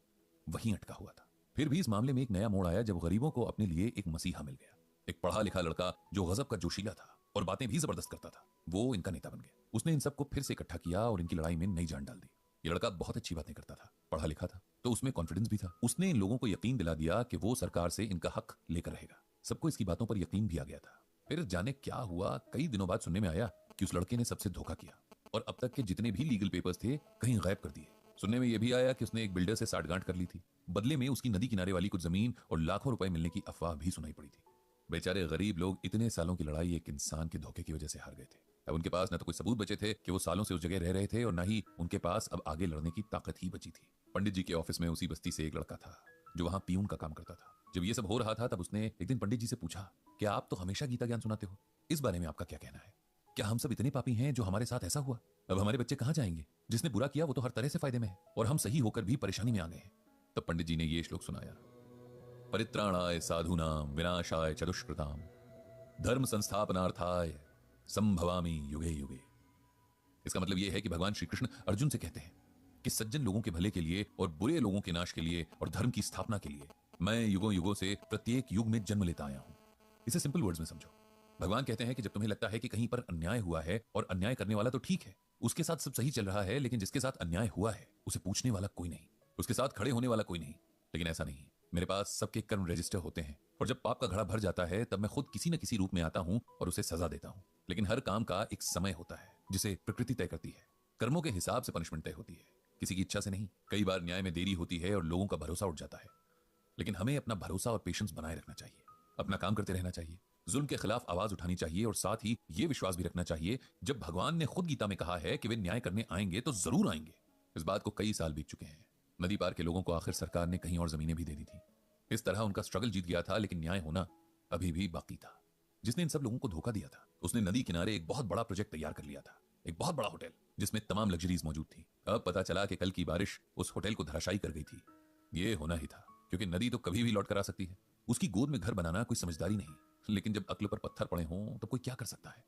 वहीं अटका हुआ था। फिर भी इस मामले में एक नया मोड़ आया जब गरीबों को अपने लिए एक मसीहा मिल गया। एक पढ़ा लिखा लड़का जो गजब का जोशीला था और बातें भी जबरदस्त करता था, वो इनका नेता बन गया। उसने इन सबको फिर से इकट्ठा किया और इनकी लड़ाई में नई जान डाल दी। ये लड़का बहुत अच्छी बातें करता था, पढ़ा लिखा था, तो उसमें कॉन्फिडेंस भी था। उसने इन लोगों को यकीन दिला दिया कि वो सरकार से इनका हक लेकर रहेगा। सबको इसकी बातों पर यकीन भी आ गया था। फिर जाने क्या हुआ, कई दिनों बाद सुनने में आया कि उस लड़के ने सबसे धोखा किया और अब तक के जितने भी लीगल पेपर्स थे कहीं गायब कर दिए। सुनने में यह भी आया कि उसने एक बिल्डर से साठगांठ कर ली थी। बदले में उसकी नदी किनारे वाली कुछ जमीन और लाखों रुपए मिलने की अफवाह भी सुनाई पड़ी थी। बेचारे गरीब लोग इतने सालों की लड़ाई एक इंसान के धोखे की वजह से हार गए थे। अब उनके पास न तो कोई सबूत बचे थे कि वो सालों से उस जगह रह रहे थे, और न ही उनके पास अब आगे लड़ने की ताकत ही बची थी। पंडित जी के ऑफिस में उसी बस्ती से एक लड़का था जो वहां पियून का काम करता था। जब ये सब हो रहा था तब उसने एक दिन पंडित जी से पूछा कि आप तो हमेशा गीता ज्ञान सुनाते हो, इस बारे में आपका क्या कहना है? क्या हम सब इतने पापी हैं जो हमारे साथ ऐसा हुआ? अब हमारे बच्चे कहां जाएंगे? जिसने बुरा किया वो तो हर तरह से फायदे में है, और हम सही होकर भी परेशानी में आ गए हैं। तब पंडित जी ने ये श्लोक सुनाया, परित्राणाय साधूनाम विनाशाय च दुष्कृताम धर्म संस्थापनार्थाय संभवामि युगे युगे। इसका मतलब यह है कि भगवान श्री कृष्ण अर्जुन से कहते हैं कि सज्जन लोगों के भले के लिए और बुरे लोगों के नाश के लिए और धर्म की स्थापना के लिए मैं युगों युगों से प्रत्येक युग में जन्म लेता आया हूं। इसे सिंपल वर्ड्स में समझो। भगवान कहते हैं कि जब तुम्हें लगता है कि कहीं पर अन्याय हुआ है और अन्याय करने वाला तो ठीक है, उसके साथ सब सही चल रहा है, लेकिन जिसके साथ अन्याय हुआ है उसे पूछने वाला कोई नहीं, उसके साथ खड़े होने वाला कोई नहीं। लेकिन ऐसा नहीं, मेरे पास सबके कर्म रजिस्टर होते हैं, और जब पाप का घड़ा भर जाता है तब मैं खुद किसी न किसी रूप में आता हूं और उसे सजा देता हूं। लेकिन हर काम का एक समय होता है जिसे प्रकृति तय करती है। कर्मों के हिसाब से पनिशमेंट तय होती है, किसी की इच्छा से नहीं। कई बार न्याय में देरी होती है और लोगों का भरोसा उठ जाता है, लेकिन हमें अपना भरोसा और पेशेंस बनाए रखना चाहिए, अपना काम करते रहना चाहिए, जुल्म के खिलाफ आवाज उठानी चाहिए, और साथ ही यह विश्वास भी रखना चाहिए जब भगवान ने खुद गीता में कहा है कि वे न्याय करने आएंगे तो जरूर आएंगे। इस बात को कई साल बीत चुके हैं। नदी पार के लोगों को आखिर सरकार ने कहीं और जमीनें भी दे दी थी। इस तरह उनका स्ट्रगल जीत गया था, लेकिन न्याय होना अभी भी बाकी था। जिसने इन सब लोगों को धोखा दिया था उसने नदी किनारे एक बहुत बड़ा प्रोजेक्ट तैयार कर लिया था, एक बहुत बड़ा होटल जिसमें तमाम लग्जरीज मौजूद थी। अब पता चला कि कल की बारिश उस होटल को धराशायी कर गई थी। यह होना ही था, क्योंकि नदी तो कभी भी लौट कर आ सकती है। उसकी गोद में घर बनाना कोई समझदारी नहीं, लेकिन जब अक्ल पर पत्थर पड़े हों तो कोई क्या कर सकता है।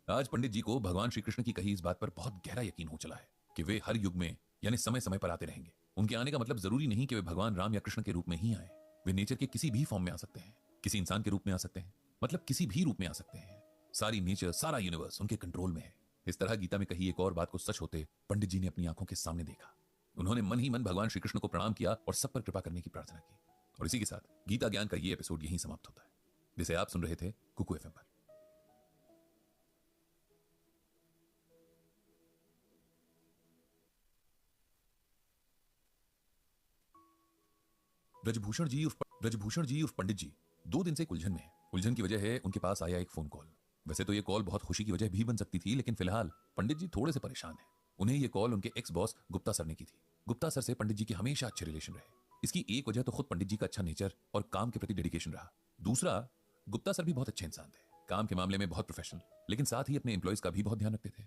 आज पंडित जी को भगवान श्री कृष्ण की कही इस बात पर बहुत गहरा यकीन हो चला है कि वे हर युग में यानी समय समय पर आते रहेंगे। उनके आने का मतलब जरूरी नहीं कि वे भगवान राम या कृष्ण के रूप में ही आए। वे नेचर के किसी भी फॉर्म में आ सकते हैं, किसी इंसान के रूप में आ सकते हैं, मतलब किसी भी रूप में आ सकते हैं। सारी नेचर, सारा यूनिवर्स उनके कंट्रोल में है। इस तरह गीता में कही एक और बात को सच होते पंडित जी ने अपनी आंखों के सामने देखा। उन्होंने मन ही मन भगवान श्री कृष्ण को प्रणाम किया और सब पर कृपा करने की प्रार्थना की। और इसी के साथ गीता ज्ञान का ये एपिसोड यहीं समाप्त होता है, जिसे आप सुन रहे थे कुकू एफएम पर। ब्रजभूषण जी उर्फ पंडित जी 2 दिन से एक उलझन में है। उलझन की वजह है उनके पास आया एक फोन कॉल। वैसे तो ये कॉल बहुत खुशी की वजह भी बन सकती थी, लेकिन फिलहाल पंडित जी थोड़े से परेशान हैं। उन्हें ये कॉल उनके एक्स बॉस गुप्ता सर ने की थी। गुप्ता सर से पंडित जी के हमेशा अच्छे रिलेशन रहे। इसकी एक वजह तो खुद पंडित जी का अच्छा नेचर और काम के प्रति डेडिकेशन रहा। दूसरा, गुप्ता सर भी बहुत अच्छे इंसान थे, काम के मामले में बहुत प्रोफेशनल, लेकिन साथ ही अपने एम्प्लॉइज का भी बहुत ध्यान रखते थे,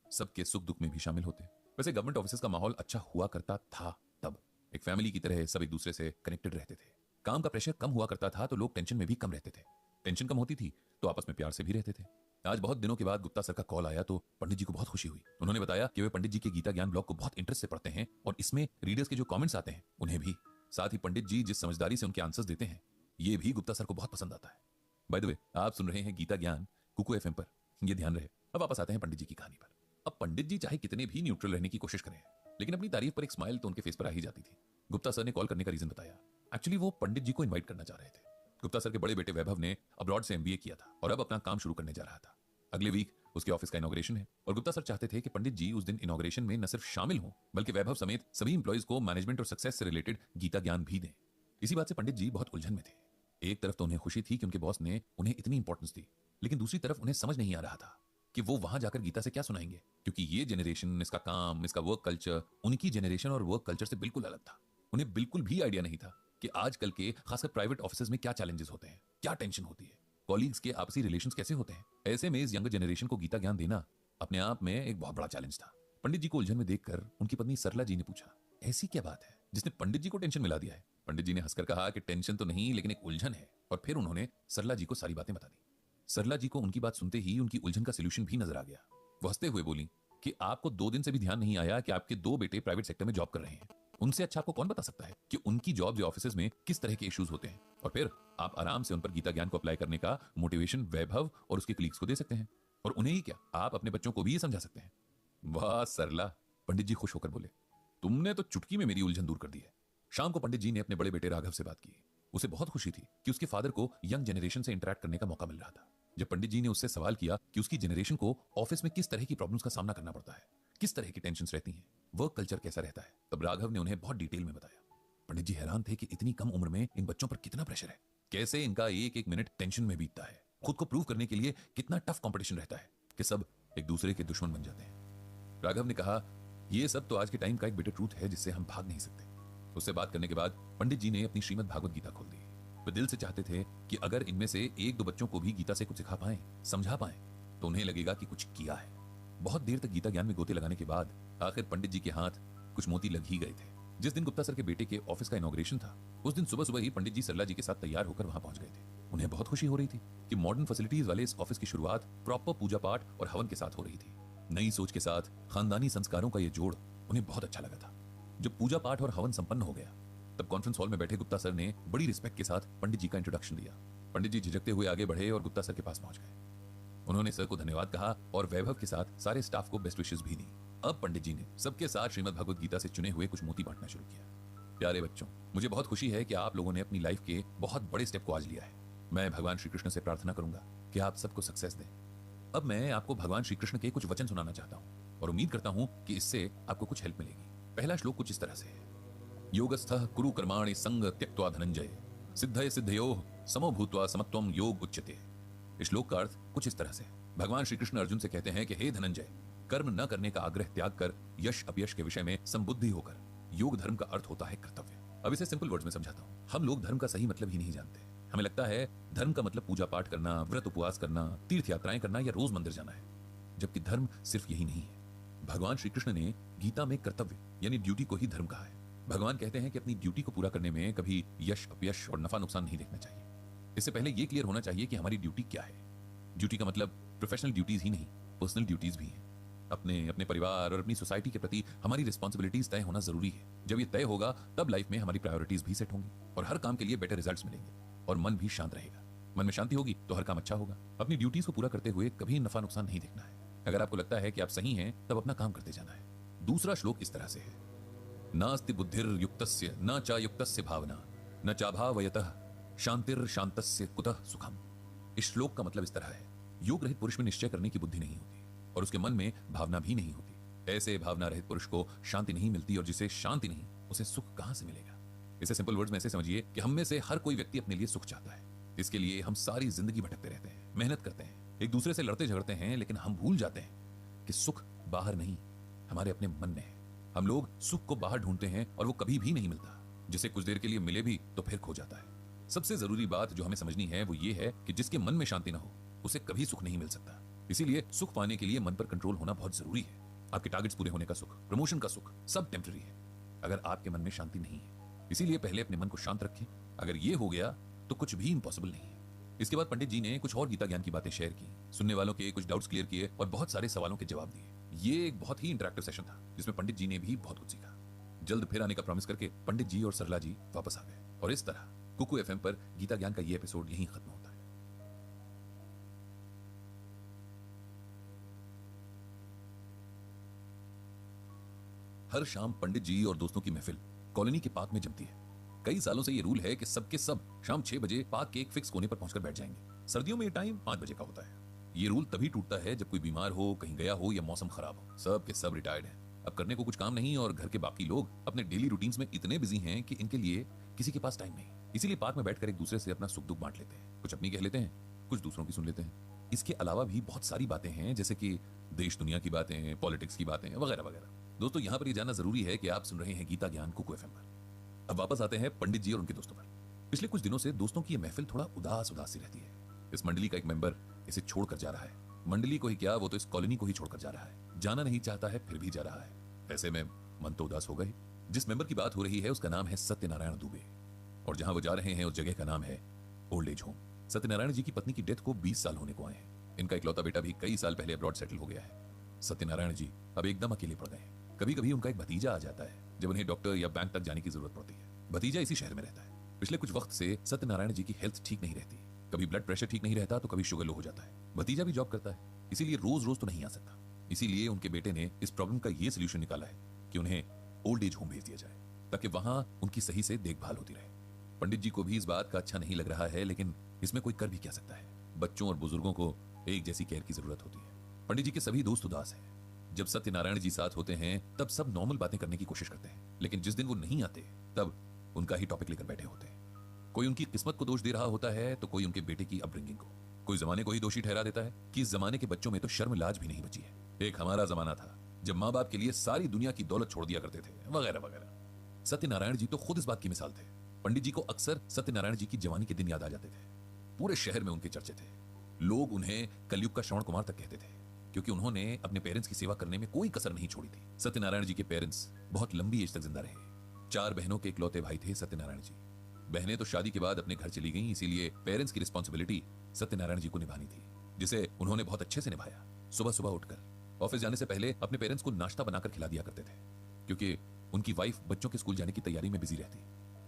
सबके सुख दुख में भी शामिल होते। वैसे गवर्नमेंट ऑफिस का माहौल अच्छा हुआ करता था, तब एक फैमिली की तरह सब एक दूसरे से कनेक्टेड रहते थे। काम का प्रेशर कम हुआ करता था तो लोग टेंशन में भी कम रहते थे। टेंशन कम होती थी तो आपस में प्यार से भी रहते थे। आज बहुत दिनों के बाद गुप्ता सर का कॉल आया तो पंडित जी को बहुत खुशी हुई। उन्होंने बताया कि वे पंडित जी के गीता ज्ञान ब्लॉग को बहुत इंटरेस्ट से पढ़ते हैं और इसमें रीडर्स के जो कमेंट्स आते हैं उन्हें भी। साथ ही पंडित जी जिस समझदारी से उनके आंसर्स देते हैं ये भी गुप्ता सर को बहुत पसंद आता है। बाय द वे, आप सुन रहे हैं गीता ज्ञान कुकू एफएम पर, ये ध्यान रहे। अब वापस आते हैं पंडित जी की कहानी पर। अब पंडित जी चाहे कितने भी न्यूट्रल रहने की कोशिश करें, लेकिन अपनी तारीफ पर एक स्माइल तो उनके फेस पर आ ही जाती थी। गुप्ता सर ने कॉल करने का रीजन बताया। एक्चुअली वो पंडित जी को इनवाइट करना चाह रहे थे। गुप्ता सर के बड़े बेटे वैभव ने अब्रॉड से एमबीए किया था और अब अपना काम शुरू करने जा रहा था। अगले वीक उसके ऑफिस का इनॉग्रेशन है और गुप्ता सर चाहते थे कि पंडित जी उस दिन इनॉग्रेशन में न सिर्फ शामिल हों बल्कि वैभव समेत सभी इंप्लॉइज को मैनेजमेंट और सक्सेस से रिलेटेड गीता ज्ञान भी दें। इसी बात से पंडित जी बहुत उलझन में थे। एक तरफ तो उन्हें खुशी थी कि उनके बॉस ने उन्हें इतनी इंपॉर्टेंस दी, लेकिन दूसरी तरफ उन्हें समझ नहीं आ रहा था कि वो वहां जाकर गीता से क्या सुनाएंगे, क्योंकि ये जनरेशन, इसका काम, इसका वर्क कल्चर उनकी जनरेशन और वर्क कल्चर से बिल्कुल अलग था। उन्हें बिल्कुल भी आइडिया नहीं था कि आजकल के खासकर प्राइवेट ऑफिसेज में क्या चैलेंजेस होते हैं, क्या टेंशन होती है, कॉलीग्स के आपसी रिलेशंस कैसे होते हैं। ऐसे में इस यंगर जनरेशन को गीता ज्ञान देना अपने आप में एक बहुत बड़ा चैलेंज था। पंडित जी को उलझन में देखकर उनकी पत्नी सरला जी ने पूछा, ऐसी क्या बात है जिसने पंडित जी को टेंशन मिला दिया है? पंडित जी ने हंसकर कहा कि टेंशन तो नहीं, लेकिन एक उलझन है। और फिर उन्होंने सरला जी को सारी बातें बता दी। सरला जी को उनकी बात सुनते ही उनकी उलझन का सोल्यूशन भी नजर आ गया। वो हंसते हुए बोली कि आपको 2 दिन से भी ध्यान नहीं आया कि आपके 2 बेटे प्राइवेट सेक्टर में जॉब कर रहे हैं। उनसे अच्छा आपको कौन बता सकता है कि उनकी जॉब या ऑफिसेज में किस तरह के इश्यूज होते हैं, और फिर आप आराम से उन पर गीता ज्ञान को अप्लाई करने का मोटिवेशन वैभव और उसके कलीग्स को दे सकते हैं। और उन्हें ही क्या, आप अपने बच्चों को भी ये समझा सकते हैं। वाह सरला, पंडित जी खुश होकर बोले, तुमने तो चुटकी में मेरी उलझन दूर कर दी है। शाम को पंडित जी ने अपने बड़े बेटे राघव से बात की। उसे बहुत खुशी थी कि उसके फादर को यंग जनरेशन से इंटरेक्ट करने का मौका मिल रहा था। जब पंडित जी ने उससे सवाल किया कि उसकी जनरेशन को ऑफिस में किस तरह की प्रॉब्लम्स का सामना करना पड़ता है, किस तरह की टेंशन्स रहती हैं, वर्क कल्चर कैसा रहता है, तब राघव ने उन्हें बहुत डिटेल में बताया। पंडित जी हैरान थे कि इतनी कम उम्र में इन बच्चों पर कितना प्रेशर है। कैसे इनका एक एक मिनट टेंशन में बीतता है, खुद को प्रूव करने के लिए कितना टफ कंपटीशन रहता है कि सब एक दूसरे के दुश्मन बन जाते हैं। राघव ने कहा, यह सब तो आज के टाइम का एक बिटर ट्रूथ है जिससे हम भाग नहीं सकते। उससे बात करने के बाद पंडित जी ने अपनी श्रीमद् भागवत गीता खोल दी। वे दिल से चाहते थे कि अगर इनमें से एक दो बच्चों को भी गीता से कुछ सिखा पाएं, समझा पाएं, तो उन्हें लगेगा कि कुछ किया है। बहुत देर तक गीता ज्ञान में गोते लगाने के बाद आखिर पंडित जी के हाथ कुछ मोती लग ही गए थे। जिस दिन गुप्ता सर के बेटे के ऑफिस का इनॉग्रेशन था, उस दिन सुबह सुबह ही पंडित जी सरला जी के साथ तैयार होकर वहां पहुंच गए थे। उन्हें बहुत खुशी हो रही थी कि मॉडर्न फैसिलिटीज वाले इस ऑफिस की शुरुआत प्रॉपर पूजा पाठ और हवन के साथ हो रही थी। नई सोच के साथ खानदानी संस्कारों का यह जोड़ उन्हें बहुत अच्छा लगा था। जब पूजा पाठ और हवन संपन्न हो गया, तब कॉन्फ्रेंस हॉल में बैठे गुप्ता सर ने बड़ी रिस्पेक्ट के साथ पंडित जी का इंट्रोडक्शन दिया। पंडित जी झिझकते हुए आगे बढ़े और गुप्ता सर के पास पहुंच गए। उन्होंने सर को धन्यवाद कहा और वैभव के साथ सारे स्टाफ को बेस्ट विशेस भी दी। अब पंडित जी ने सबके साथ श्रीमद् भगवत गीता से चुने हुए कुछ मोती बांटना शुरू किया। प्यारे बच्चों, मुझे बहुत खुशी है कि आप लोगों ने अपनी लाइफ के बहुत बड़े स्टेप को आज लिया है। मैं भगवान श्री कृष्ण से प्रार्थना करूंगा कि आप सबको सक्सेस दें। अब मैं आपको भगवान श्री कृष्ण के कुछ वचन सुनाना चाहता हूं और उम्मीद करता हूं कि इससे आपको कुछ हेल्प मिलेगी। पहला श्लोक कुछ इस तरह से है, योगस्थः कुरु कर्माणि संग त्यक्त्वा धनंजय सिद्धये सिद्धयोः समो भूत्वा समत्वं योग उच्यते। इस श्लोक का अर्थ कुछ इस तरह से, भगवान श्री कृष्ण अर्जुन से कहते हैं कि हे धनंजय, कर्म न करने का आग्रह त्याग कर यश अपयश के विषय में संबुद्धि होकर योग धर्म का अर्थ होता है कर्तव्य। अब इसे सिंपल वर्ड्स में समझाता हूँ। हम लोग धर्म का सही मतलब ही नहीं जानते। हमें लगता है धर्म का मतलब पूजा पाठ करना, व्रत उपवास करना, तीर्थ यात्राएं करना या रोज मंदिर जाना है, जबकि धर्म सिर्फ यही नहीं है। भगवान श्री कृष्ण ने गीता में कर्तव्य यानी ड्यूटी को ही धर्म कहा है। भगवान कहते हैं कि अपनी ड्यूटी को पूरा करने में कभी यश अपयश और नफा नुकसान नहीं देखना चाहिए। इससे पहले यह क्लियर होना चाहिए कि हमारी ड्यूटी क्या है। ड्यूटी का मतलब प्रोफेशनल ड्यूटीज ही नहीं, पर्सनल ड्यूटीज भी हैं। अपने परिवार और अपनी सोसाइटी के प्रति हमारी रिस्पॉन्सिबिलिटीज तय होना जरूरी है। जब ये तय होगा तब लाइफ में हमारी प्रायोरिटीज भी सेट होंगी और हर काम के लिए बेटर रिजल्ट्स मिलेंगे और मन भी शांत रहेगा। मन में शांति होगी तो हर काम अच्छा होगा। अपनी ड्यूटीज को पूरा करते हुए कभी नफा नुकसान नहीं देखना है। अगर आपको लगता है कि आप सही हैं, तब अपना काम करते जाना है। दूसरा श्लोक इस तरह से है, नास्ति बुद्धिर्युक्तस्य न चायुक्तस्य भावना न चाभावयतः शांतिर शांतस्य कुतः सुखम। इस श्लोक का मतलब इस तरह है, योग रहित पुरुष में निश्चय करने की बुद्धि नहीं होती और उसके मन में भावना भी नहीं होती। ऐसे भावना रहित पुरुष को शांति नहीं मिलती और जिसे शांति नहीं, उसे सुख कहां से मिलेगा। इसे सिंपल वर्ड्स में ऐसे समझिए कि हम में से हर कोई व्यक्ति अपने लिए सुख चाहता है। इसके लिए हम सारी जिंदगी भटकते रहते हैं, मेहनत करते हैं, एक दूसरे से लड़ते झगड़ते हैं, लेकिन हम भूल जाते हैं कि सुख बाहर नहीं, हमारे अपने मन में है। हम लोग सुख को बाहर ढूंढते हैं और वो कभी भी नहीं मिलता। जिसे कुछ देर के लिए मिले भी तो फिर खो जाता है। सबसे जरूरी बात जो हमें समझनी है वो ये है कि जिसके मन में शांति ना हो, उसे कभी सुख नहीं मिल सकता। इसीलिए सुख पाने के लिए मन पर कंट्रोल होना बहुत जरूरी है। आपके टारगेट्स पूरे होने का सुख, प्रमोशन का सुख, सब टेम्पररी है अगर आपके मन में शांति नहीं है। इसीलिए पहले अपने मन को शांत रखें। अगर ये हो गया तो कुछ भी इम्पॉसिबल नहीं है। इसके बाद पंडित जी ने कुछ और गीता ज्ञान की बातें शेयर की, सुनने वालों के कुछ डाउट्स क्लियर किए और बहुत सारे सवालों के जवाब दिए। ये एक बहुत ही इंटरेक्टिव सेशन था जिसमें पंडित जी ने भी बहुत कुछ सीखा। जल्द फिर आने का प्रॉमिस करके पंडित जी और सरला जी वापस आ गए और इस तरह कुकू एफएम पर गीता ज्ञान का ये एपिसोड यहीं खत्म होता है। हर शाम पंडित जी और दोस्तों की महफिल कॉलोनी के पार्क में जमती है। कई सालों से ये रूल है कि सबके सब शाम 6 बजे पार्क के एक फिक्स कोने पर पहुंचकर बैठ जाएंगे। सर्दियों में ये टाइम 5 बजे का होता है। ये रूल तभी टूटता है जब कोई बीमार हो, कहीं गया हो या मौसम खराब हो। सब के सब रिटायर्ड हैं, अब करने को कुछ काम नहीं और घर के बाकी लोग अपने डेली रूटीन्स में इतने बिजी हैं कि इनके लिए किसी के पास टाइम नहीं। इसीलिए पार्क में बैठकर एक दूसरे से अपना सुख दुख बांट लेते हैं। कुछ अपनी कह लेते हैं, कुछ दूसरों की सुन लेते हैं। इसके अलावा भी बहुत सारी बातें हैं, जैसे कि देश दुनिया की बातें, पॉलिटिक्स की बातें वगैरह वगैरह। दोस्तों, यहाँ पर ये जानना जरूरी है कि आप सुन रहे हैं गीता ज्ञान कुकू एफएम पर। अब वापस आते हैं पंडित जी और उनके दोस्तों पर। पिछले कुछ दिनों से दोस्तों की ये महफिल थोड़ा उदास उदास सी रहती है। इस मंडली का एक मेंबर इसे छोड़कर जा रहा है। मंडली को ही क्या, वो तो इस कॉलोनी को ही छोड़कर जा रहा है। जाना नहीं चाहता है फिर भी जा रहा है। ऐसे में मन तो उदास हो गए। जिस मेंबर की बात हो रही है उसका नाम है सत्यनारायण दुबे और जहां वो जा रहे हैं उस जगह का नाम है ओल्ड एज होम। सत्यनारायण जी की पत्नी की डेथ को 20 साल होने को आए हैं। इनका इकलौता बेटा भी कई साल पहले अब्रॉड सेटल हो गया है। सत्यनारायण जी अब एकदम अकेले पड़ गए हैं। कभी कभी उनका एक भतीजा आ जाता है जब उन्हें डॉक्टर या बैंक तक जाने की जरूरत पड़ती है। भतीजा इसी शहर में रहता है। पिछले कुछ वक्त से सत्यनारायण जी की हेल्थ ठीक नहीं रहती। कभी ब्लड प्रेशर ठीक नहीं रहता तो कभी शुगर लो हो जाता है। भतीजा भी जॉब करता है, इसीलिए रोज रोज तो नहीं आ सकता। इसीलिए उनके बेटे ने इस प्रॉब्लम का ये सोल्यूशन निकाला है कि उन्हें ओल्ड एज होम भेज दिया जाए ताकि वहां उनकी सही से देखभाल होती रहे। पंडित जी को भी इस बात का अच्छा नहीं लग रहा है, लेकिन इसमें कोई कर भी क्या सकता है। बच्चों और बुजुर्गों को एक जैसी केयर की जरूरत होती है। पंडित जी के सभी दोस्त उदास हैं। जब सत्यनारायण जी साथ होते हैं तब सब नॉर्मल बातें करने की कोशिश करते हैं, लेकिन जिस दिन वो नहीं आते तब उनका ही टॉपिक लेकर बैठे होते हैं। कोई उनकी किस्मत को दोष दे रहा होता है तो कोई उनके बेटे की अपब्रिंगिंग को। कोई जमाने को ही दोषी ठहरा देता है कि इस जमाने के बच्चों में तो शर्म लाज भी नहीं बची है। एक हमारा जमाना था जब माँ बाप के लिए सारी दुनिया की दौलत छोड़ दिया करते थे, वगैरह वगैरह। सत्यनारायण जी तो खुद इस बात की मिसाल थे। पंडित जी को अक्सर सत्यनारायण जी की जवानी के दिन याद आ जाते थे। पूरे शहर में उनके चर्चे थे। लोग उन्हें कलयुग का श्रवण कुमार तक कहते थे, क्योंकि उन्होंने अपने पेरेंट्स की सेवा करने में कोई कसर नहीं छोड़ी थी। सत्यनारायण जी के पेरेंट्स बहुत लंबी एज तक जिंदा रहे। 4 बहनों के इकलौते भाई थे सत्यनारायण जी। बहनें तो शादी के बाद अपने घर चली गईं, इसीलिए पेरेंट्स की रिस्पॉन्सिबिलिटी सत्यनारायण जी को निभानी थी, जिसे उन्होंने बहुत अच्छे से निभाया। सुबह सुबह उठकर ऑफिस जाने से पहले अपने पेरेंट्स को नाश्ता बनाकर खिला दिया करते थे, क्योंकि उनकी वाइफ बच्चों के स्कूल जाने की तैयारी में बिजी रहती।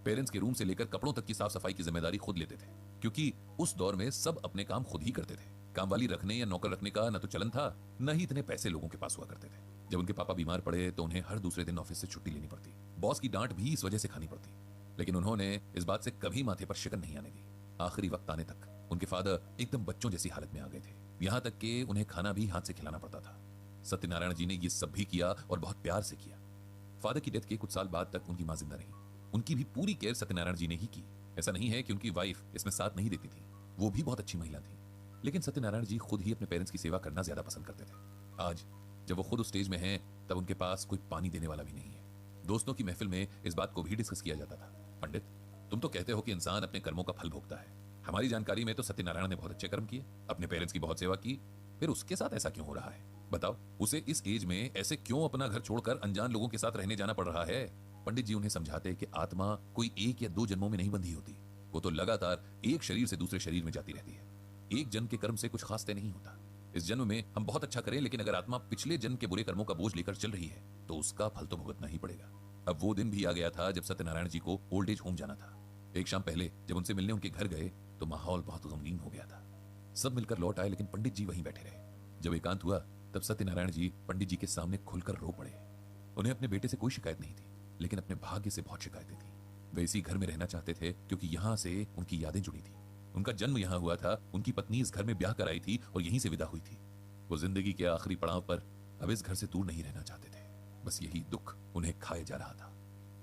पेरेंट्स के रूम से लेकर कपड़ों तक की साफ सफाई की जिम्मेदारी खुद लेते थे, क्योंकि उस दौर में सब अपने काम खुद ही करते थे। कामवाली रखने या नौकर रखने का न तो चलन था, न ही इतने पैसे लोगों के पास हुआ करते थे। जब उनके पापा बीमार पड़े तो उन्हें हर दूसरे दिन ऑफिस से छुट्टी लेनी पड़ती। बॉस की डांट भी इस वजह से खानी पड़ती, लेकिन उन्होंने इस बात से कभी माथे पर शिकन नहीं आने दी। आखिरी वक्त आने तक उनके फादर एकदम बच्चों जैसी हालत में आ गए थे, यहां तक कि उन्हें खाना भी हाथ से खिलाना पड़ता था। सत्यनारायण जी ने ये सब भी किया और बहुत प्यार से किया। फादर की डेथ के कुछ साल बाद तक उनकी मां जिंदा रही। उनकी भी पूरी केयर सत्यनारायण जी ने ही की। ऐसा नहीं है कि उनकी वाइफ इसमें साथ नहीं देती थी, वो भी बहुत अच्छी महिला थी, लेकिन सत्यनारायण जी खुद ही अपने पेरेंट्स की सेवा करना ज्यादा पसंद करते थे। आज जब वो खुद उस स्टेज में हैं, तब उनके पास कोई पानी देने वाला भी नहीं है। दोस्तों की महफिल में इस बात को भी डिस्कस किया जाता था। पंडित, तुम तो कहते हो कि इंसान अपने कर्मों का फल भोगता है। हमारी जानकारी में तो सत्यनारायण ने बहुत अच्छे कर्म किए, अपने पेरेंट्स की बहुत सेवा की, फिर उसके साथ ऐसा क्यों हो रहा है? बताओ, उसे इस एज में ऐसे क्यों अपना घर छोड़कर अनजान लोगों के साथ रहने जाना पड़ रहा है? पंडित जी उन्हें समझाते कि आत्मा कोई 1 या 2 जन्मों में नहीं बंधी होती, वो तो लगातार एक शरीर से दूसरे शरीर में जाती रहती है। एक जन्म के कर्म से कुछ खास तय नहीं होता। इस जन्म में हम बहुत अच्छा करें, लेकिन अगर आत्मा पिछले जन्म के बुरे कर्मों का बोझ लेकर चल रही है तो उसका फल तो भुगतना ही पड़ेगा। अब वो दिन भी आ गया था जब सत्यनारायण जी को ओल्ड एज होम जाना था। एक शाम पहले जब उनसे मिलने उनके घर गए तो माहौल बहुत गमगीन हो गया था। सब मिलकर लौट आए, लेकिन पंडित जी वहीं बैठे रहे। जब एकांत हुआ तब सत्यनारायण जी पंडित जी के सामने खुलकर रो पड़े। उन्हें अपने बेटे से कोई शिकायत नहीं थी, लेकिन अपने भाग्य से बहुत शिकायतें थी। वे इसी घर में रहना चाहते थे क्योंकि यहाँ से उनकी यादें जुड़ी थी। उनका जन्म यहाँ हुआ था, उनकी पत्नी इस घर में ब्याह कर आई थी और यहीं से विदा हुई थी। वो जिंदगी के आखिरी पड़ाव पर अब इस घर से दूर नहीं रहना चाहते थे। बस यही दुख उन्हें खाए जा रहा था।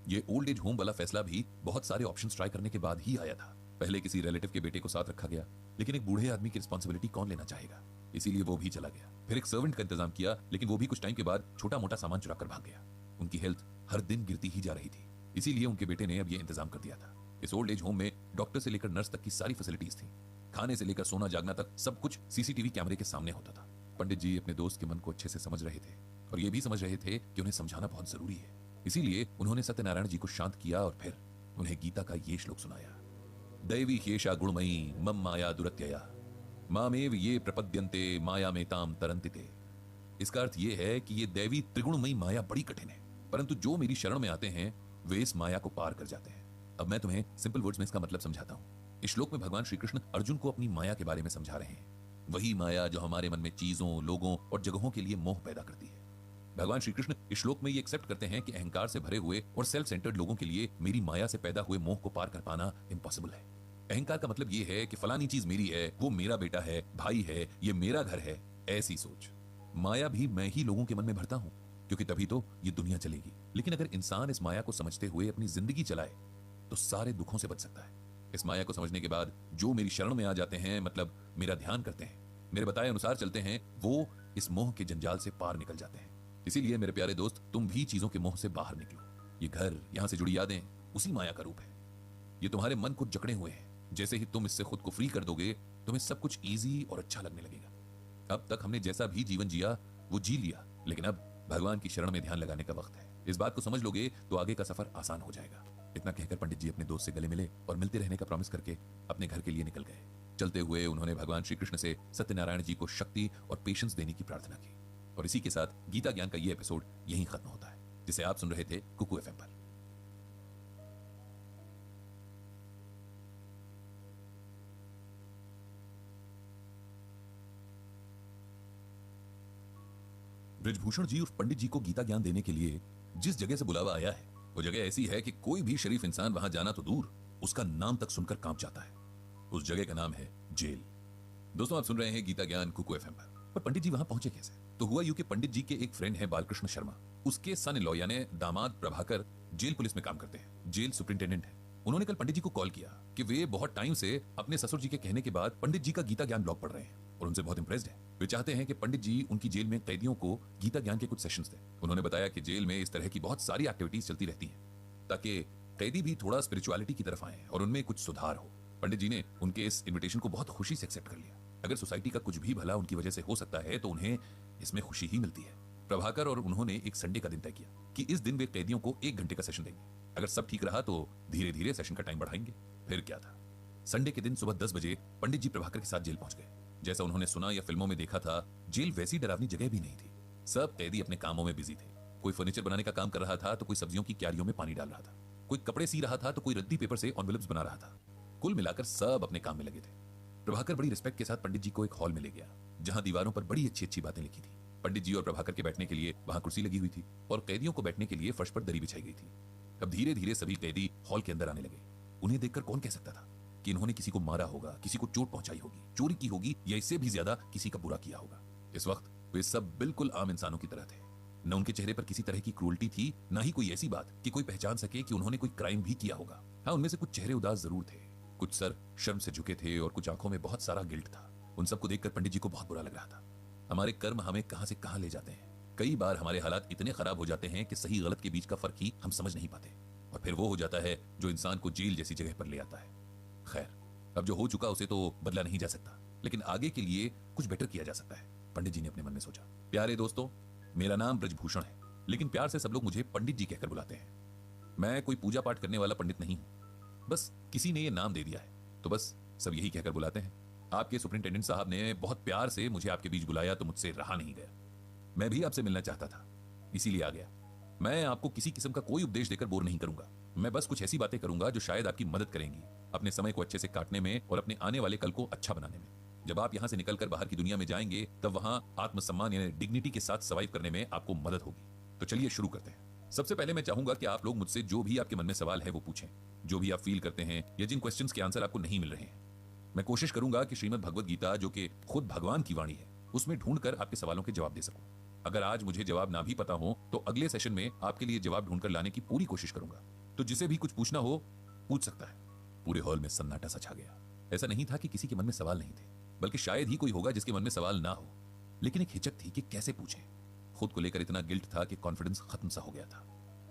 ये ओल्ड एज होम वाला फैसला भी बहुत सारे ऑप्शंस ट्राई करने के बाद ही आया था। पहले किसी रिलेटिव के बेटे को साथ रखा गया, लेकिन एक बूढ़े आदमी की रिस्पॉन्सिबिलिटी कौन लेना चाहेगा, इसीलिए वो भी चला गया। फिर एक सर्वेंट का इंतजाम किया, लेकिन वो भी कुछ टाइम के बाद छोटा मोटा सामान चुरा कर भाग गया। उनकी हेल्थ हर दिन गिरती ही जा रही थी, इसीलिए उनके बेटे ने अब ये इंतजाम कर दिया था। इस ओल्ड एज होम में डॉक्टर से लेकर नर्स तक की सारी फैसिलिटीज थी। खाने से लेकर सोना जागना तक सब कुछ सीसीटीवी कैमरे के सामने होता था। पंडित जी अपने दोस्त के मन को अच्छे से समझ रहे थे और ये भी समझ रहे थे कि उन्हें समझाना बहुत जरूरी है। इसीलिए उन्होंने सत्यनारायण जी को शांत किया और फिर उन्हें गीता का ये श्लोक सुनाया। दैवी ह्येषा गुणमयी मम माया दुरत्यया मामेव ये प्रपद्यन्ते माया में ताम तरन्तिते। इसका अर्थ ये है कि ये दैवी त्रिगुणमयी माया बड़ी कठिन है, परंतु जो मेरी शरण में आते हैं वे इस माया को पार कर जाते हैं। अब मैं तुम्हें सिंपल वर्ड्स में इसका मतलब समझाता हूं। इस श्लोक में भगवान श्री कृष्ण अर्जुन को अपनी माया के बारे में समझा रहे हैं। वही माया जो हमारे मन में चीजों, लोगों और जगहों के लिए मोह पैदा करती है। भगवान श्री कृष्ण इस श्लोक में ये एक्सेप्ट करते हैं कि अहंकार से भरे हुए और सेल्फ सेंटर्ड लोगों के लिए मेरी माया से पैदा हुए मोह को पार कर पाना इम्पॉसिबल है। अहंकार का मतलब ये है कि फलानी चीज मेरी है, वो मेरा बेटा है, भाई है, ये मेरा घर है, ऐसी सोच। माया भी मैं ही लोगों के मन में भरता हूं, क्योंकि तभी तो ये दुनिया चलेगी। लेकिन अगर इंसान इस माया को समझते हुए अपनी जिंदगी चलाए तो सारे दुखों से बच सकता है। इस माया को समझने के बाद जो मेरी शरण में आ जाते हैं, मतलब मेरा ध्यान करते हैं, मेरे बताए अनुसार चलते हैं, वो इस मोह के जंजाल से पार निकल जाते हैं। इसीलिए मेरे प्यारे दोस्त, तुम भी चीजों के मोह से बाहर निकलो। ये घर, यहां से जुड़ी यादें उसी माया का रूप है। ये तुम्हारे मन को जकड़े हुए हैं। जैसे ही तुम इससे खुद को फ्री कर दोगे, तुम्हें सब कुछ इजी और अच्छा लगने लगेगा। अब तक हमने जैसा भी जीवन जिया वो जी लिया, लेकिन अब भगवान की शरण में ध्यान लगाने का वक्त है। इस बात को समझ लोगे तो आगे का सफर आसान हो जाएगा। इतना कहकर पंडित जी अपने दोस्त से गले मिले और मिलते रहने का प्रॉमिस करके अपने घर के लिए निकल गए। चलते हुए उन्होंने भगवान श्री कृष्ण से सत्यनारायण जी को शक्ति और पेशेंस देने की प्रार्थना की। और इसी के साथ गीता ज्ञान का ये एपिसोड यहीं खत्म होता है, जिसे आप सुन रहे थे कुकू एफएम पर। ब्रिजभूषण जी उर्फ पंडित जी को गीता ज्ञान देने के लिए जिस जगह से बुलावा आया है, वो जगह ऐसी है कि कोई भी शरीफ इंसान वहां जाना तो दूर, उसका नाम तक सुनकर कांप जाता है। उस जगह का नाम है जेल। दोस्तों, आप सुन रहे हैं गीता ज्ञान कुकू एफएम पर पंडित जी वहां पहुंचे कैसे? तो हुआ यूं कि पंडित जी के एक फ्रेंड है बालकृष्ण शर्मा, उसके सन इन लॉ यानी दामाद प्रभाकर जेल पुलिस में काम करते हैं, जेल सुपरिंटेंडेंट है। उन्होंने कल पंडित जी को कॉल किया कि वे बहुत टाइम से अपने ससुर जी के कहने के बाद पंडित जी का गीता ज्ञान ब्लॉग पढ़ रहे हैं और उनसे बहुत इंप्रेस्ड है। वे चाहते हैं कि पंडित जी उनकी जेल में कैदियों को गीता ज्ञान के कुछ सेशंस दें। उन्होंने बताया कि जेल में इस तरह की बहुत सारी एक्टिविटीज चलती रहती हैं ताकि कैदी भी थोड़ा स्पिरिचुअलिटी की तरफ आए और उनमें कुछ सुधार हो। पंडित जी ने उनके इस इन्विटेशन को बहुत खुशी से एक्सेप्ट कर लिया। अगर सोसाइटी का कुछ भी भला उनकी वजह से हो सकता है तो उन्हें इसमें खुशी ही मिलती है। प्रभाकर और उन्होंने एक संडे का दिन तय किया कि इस दिन वे कैदियों को 1 घंटे का सेशन देंगे। अगर सब ठीक रहा तो धीरे धीरे सेशन का टाइम बढ़ाएंगे। फिर क्या था, संडे के दिन सुबह 10 बजे पंडित जी प्रभाकर के साथ जेल पहुंच गए। जैसा उन्होंने सुना या फिल्मों में देखा था, जेल वैसी डरावनी जगह भी नहीं थी। सब कैदी अपने कामों में बिजी थे। कोई फर्नीचर बनाने का काम कर रहा था तो कोई सब्जियों की क्यारियों में पानी डाल रहा था, कोई कपड़े सी रहा था तो कोई रद्दी पेपर से एनवेलप्स बना रहा था। कुल मिलाकर सब अपने काम में लगे थे। प्रभाकर बड़ी रिस्पेक्ट के साथ पंडित जी को एक हॉल में ले गया जहां दीवारों पर बड़ी अच्छी अच्छी बातें लिखी थी। पंडित जी और प्रभाकर के बैठने के लिए वहां कुर्सी लगी हुई थी और कैदियों को बैठने के लिए फर्श पर दरी बिछाई गई थी। अब धीरे धीरे सभी कैदी हॉल के अंदर आने लगे। उन्हें देखकर कौन कह सकता था कि इन्होंने किसी को मारा होगा, किसी को चोट पहुंचाई होगी, चोरी की होगी या इससे भी ज्यादा किसी का बुरा किया होगा। इस वक्त वे सब बिल्कुल आम इंसानों की तरह थे। न उनके चेहरे पर किसी तरह की क्रूरल्टी थी, न ही कोई ऐसी बात कि कोई पहचान सके कि उन्होंने कोई क्राइम भी किया होगा। हाँ, उनमें से कुछ चेहरे उदास जरूर थे, कुछ सर शर्म से झुके थे और कुछ आंखों में बहुत सारा गिल्ट था। उन सबको देखकर पंडित जी को बहुत बुरा लग रहा था। हमारे कर्म हमें कहां से कहां ले जाते हैं। कई बार हमारे हालात इतने खराब हो जाते हैं कि सही गलत के बीच का फर्क ही हम समझ नहीं पाते और फिर वो हो जाता है जो इंसान को जेल जैसी जगह पर ले आता है। खैर, अब जो हो चुका उसे तो बदला नहीं जा सकता, लेकिन आगे के लिए कुछ बेटर किया जा सकता है, पंडित जी ने अपने मन में सोचा। प्यारे दोस्तों, मेरा नाम ब्रजभूषण है, लेकिन प्यार से सब लोग मुझे पंडित जी कहकर बुलाते हैं। मैं कोई पूजा पाठ करने वाला पंडित नहीं हूं, बस किसी ने ये नाम दे दिया है तो बस सब यही कहकर बुलाते हैं। आपके सुपरिंटेंडेंट साहब ने बहुत प्यार से मुझे आपके बीच बुलाया तो मुझसे रहा नहीं गया। मैं भी आपसे मिलना चाहता था, इसीलिए आ गया। मैं आपको किसी किस्म का कोई उपदेश देकर बोर नहीं करूंगा। मैं बस कुछ ऐसी बातें करूंगा जो शायद आपकी मदद करेंगी अपने समय को अच्छे से काटने में और अपने आने वाले कल को अच्छा बनाने में। जब आप यहां से निकलकर बाहर की दुनिया में जाएंगे तब वहां आत्मसम्मान यानी डिग्निटी के साथ सर्वाइव करने में आपको मदद होगी। तो चलिए शुरू करते हैं। सबसे पहले मैं चाहूंगा कि आप लोग मुझसे जो भी आपके मन में सवाल है वो पूछें, जो भी आप फील करते हैं या जिन क्वेश्चंस के आंसर आपको नहीं मिल रहे हैं। मैं कोशिश करूंगा कि श्रीमद् भगवद गीता, जो कि खुद भगवान की वाणी है, उसमें ढूंढकर आपके सवालों के जवाब दे सकूं। अगर आज मुझे जवाब ना भी पता हो तो अगले सेशन में आपके लिए जवाब ढूंढकर लाने की पूरी कोशिश करूंगा। तो जिसे भी कुछ पूछना हो पूछ सकता है। पूरे हॉल में सन्नाटा सा छा गया। ऐसा नहीं था कि किसी के मन में सवाल नहीं थे, बल्कि शायद ही कोई होगा जिसके मन में सवाल ना हो, लेकिन एक हिचक थी कि कैसे पूछे। खुद को लेकर इतना गिल्ट था कि कॉन्फिडेंस खत्म सा हो गया था।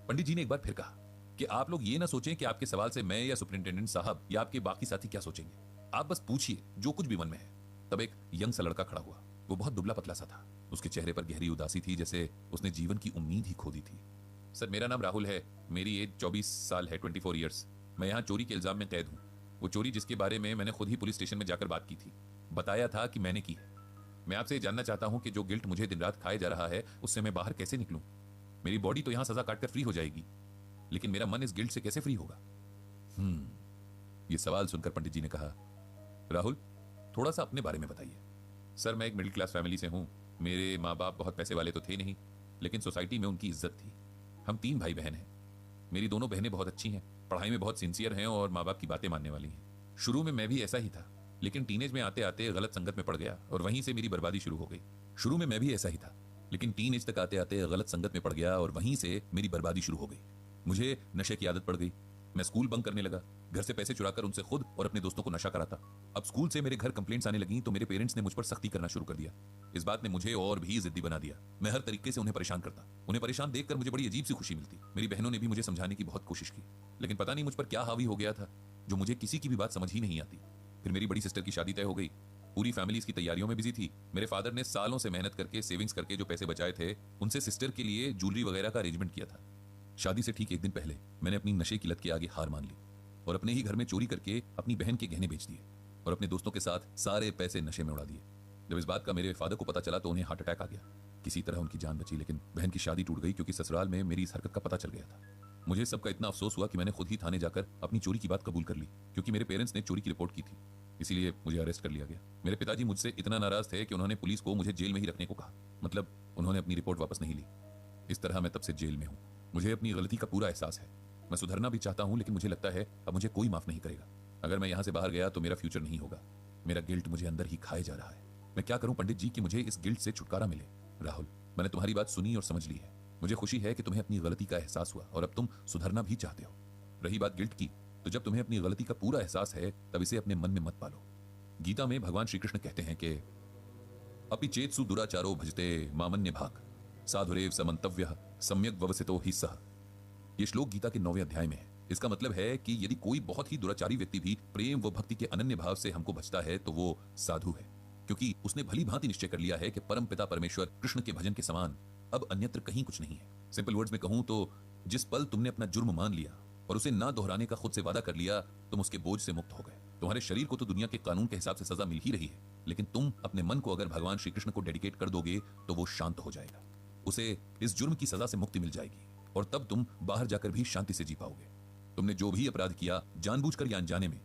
पंडित जी ने एक बार फिर कहा कि आप लोग ये ना सोचें कि आपके सवाल से मैं या सुपरिंटेंडेंट साहब या आपके बाकी साथी क्या सोचेंगे। आप बस पूछिए जो कुछ भी मन में है। तब एक यंग सा लड़का खड़ा हुआ। वो बहुत दुबला पतला सा था। उसके चेहरे पर गहरी उदासी थी, जैसे उसने जीवन की उम्मीद ही खो दी थी। सर, मेरा नाम राहुल है। मेरी एज 24 साल है, 24 ईयर्स। मैं यहाँ चोरी के इल्जाम में कैद हूँ। वो चोरी जिसके बारे में मैंने खुद ही पुलिस स्टेशन में जाकर बात की थी, बताया था कि मैंने की है। मैं आपसे जानना चाहता हूँ कि जो गिल्ट मुझे दिन रात खाया जा रहा है उससे मैं बाहर कैसे निकलूं। मेरी बॉडी तो यहाँ सजा काटकर फ्री हो जाएगी, लेकिन मेरा मन इस गिल्ट से कैसे फ्री होगा। ये सवाल सुनकर पंडित जी ने कहा, राहुल, थोड़ा सा अपने बारे में बताइए। सर, मैं एक मिडिल क्लास फैमिली से हूँ। मेरे माँ बाप बहुत पैसे वाले तो थे नहीं, लेकिन सोसाइटी में उनकी इज्जत थी। हम 3 भाई बहन हैं। मेरी दोनों बहनें बहुत अच्छी हैं, पढ़ाई में बहुत सिंसियर हैं और माँ बाप की बातें मानने वाली हैं। शुरू में मैं भी ऐसा ही था, लेकिन टीनेज में आते आते गलत संगत में पड़ गया और वहीं से मेरी बर्बादी शुरू हो गई। शुरू में मैं भी ऐसा ही था, लेकिन टीनेज तक आते आते गलत संगत में पड़ गया और वहीं से मेरी बर्बादी शुरू हो गई। मुझे नशे की आदत पड़ गई। मैं स्कूल बंक करने लगा, घर से पैसे चुराकर उनसे खुद और अपने दोस्तों को नशा कराता। अब स्कूल से मेरे घर कंप्लेंट्स आने लगी तो मेरे पेरेंट्स ने मुझ पर सख्ती करना शुरू कर दिया। इस बात ने मुझे और भी जिद्दी बना दिया। मैं हर तरीके से उन्हें परेशान करता। उन्हें परेशान देखकर मुझे बड़ी अजीब सी खुशी मिलती। मेरी बहनों ने भी मुझे समझाने की बहुत कोशिश की, लेकिन पता नहीं मुझ पर क्या हावी हो गया था जो मुझे किसी की भी बात समझ ही नहीं आती। फिर मेरी बड़ी सिस्टर की शादी तय हो गई। पूरी फैमिली इसकी तैयारियों में बिजी थी। मेरे फादर ने सालों से मेहनत करके, सेविंग्स करके जो पैसे बचाए थे, उनसे सिस्टर के लिए ज्वेलरी वगैरह का अरेंजमेंट किया था। शादी से ठीक 1 दिन पहले मैंने अपनी नशे की लत के आगे हार मान ली और अपने ही घर में चोरी करके अपनी बहन के गहने बेच दिए और अपने दोस्तों के साथ सारे पैसे नशे में उड़ा दिए। जब इस बात का मेरे फादर को पता चला तो उन्हें हार्ट अटैक आ गया। किसी तरह उनकी जान बची, लेकिन बहन की शादी टूट गई क्योंकि ससुराल में मेरी इस हरकत का पता चल गया था। मुझे सबका इतना अफसोस हुआ कि मैंने खुद ही थाने जाकर अपनी चोरी की बात कबूल कर ली, क्योंकि मेरे पेरेंट्स ने चोरी की रिपोर्ट की थी, इसीलिए मुझे अरेस्ट कर लिया गया। मेरे पिताजी मुझसे इतना नाराज थे कि उन्होंने पुलिस को मुझे जेल में ही रखने को कहा। मतलब उन्होंने अपनी रिपोर्ट वापस नहीं ली। इस तरह मैं तब से जेल में हूँ। मुझे अपनी गलती का पूरा एहसास है। मैं सुधरना भी चाहता हूँ, लेकिन मुझे लगता है अब मुझे कोई माफ नहीं करेगा। अगर मैं यहाँ से बाहर गया तो मेरा फ्यूचर नहीं होगा। मेरा गिल्ट मुझे अंदर ही खाए जा रहा है। मैं क्या करूं पंडित जी कि मुझे इस गिल्ट से छुटकारा मिले। राहुल, मैंने तुम्हारी बात सुनी और समझ ली है। मुझे खुशी है कि तुम्हें अपनी गलती का एहसास हुआ और अब तुम सुधरना भी चाहते हो। रही बात गिल्ट की, तो जब तुम्हें अपनी गलती का पूरा एहसास है तब इसे अपने मन में मत पालो। गीता में भगवान श्री कृष्ण कहते हैं कि अपि चेत्सु दुराचारो भजते मामन्य भाग साधुरेव समन्तव्य सम्यक व्यवसितो ही सह। ये श्लोक गीता के 9वें अध्याय में है। इसका मतलब है कि यदि कोई बहुत ही दुराचारी व्यक्ति भी प्रेम व भक्ति के अनन्य भाव से हमको भजता है तो वो साधु है, क्योंकि उसने भली भांति निश्चय कर लिया है कि परम पिता परमेश्वर कृष्ण के भजन के समान अब अन्यत्र कहीं कुछ नहीं है। सिंपल वर्ड्स में कहूं तो जिस पल तुमने अपना जुर्म मान लिया और उसे ना दोहराने का खुद से वादा कर लिया, तुम उसके बोझ से मुक्त हो गए। तुम्हारे शरीर को तो दुनिया के कानून के हिसाब से सजा मिल ही रही है, लेकिन तुम अपने मन को अगर भगवान श्री कृष्ण को डेडिकेट कर दोगे तो वो शांत हो जाएगा। उसे इस जुर्म की सजा से मुक्ति मिल जाएगी और तब तुम बाहर जाकर भी शांति से जी पाओगे। तुमने जो भी अपराध किया जानबूझकर या अनजाने में,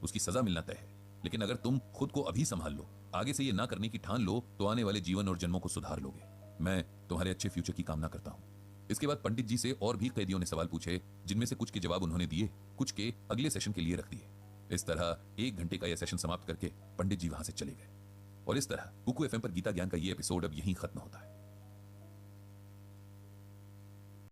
उसकी सजा मिलना तय है। लेकिन अगर तुम खुद को अभी संभाल लो, आगे से ये ना करने की ठान लो, तो आने वाले जीवन और जन्मों को सुधार लोगे। मैं तुम्हारे अच्छे फ्यूचर की कामना करता हूं। इसके बाद पंडित जी से और भी कैदियों ने सवाल पूछे, जिनमें से कुछ के जवाब उन्होंने दिए, कुछ के अगले सेशन के लिए रख दिए। इस तरह 1 घंटे का यह सेशन समाप्त करके पंडित जी वहां से चले गए। और इस तरह कुकू एफएम पर गीता ज्ञान का ये एपिसोड अब यहीं खत्म होता है।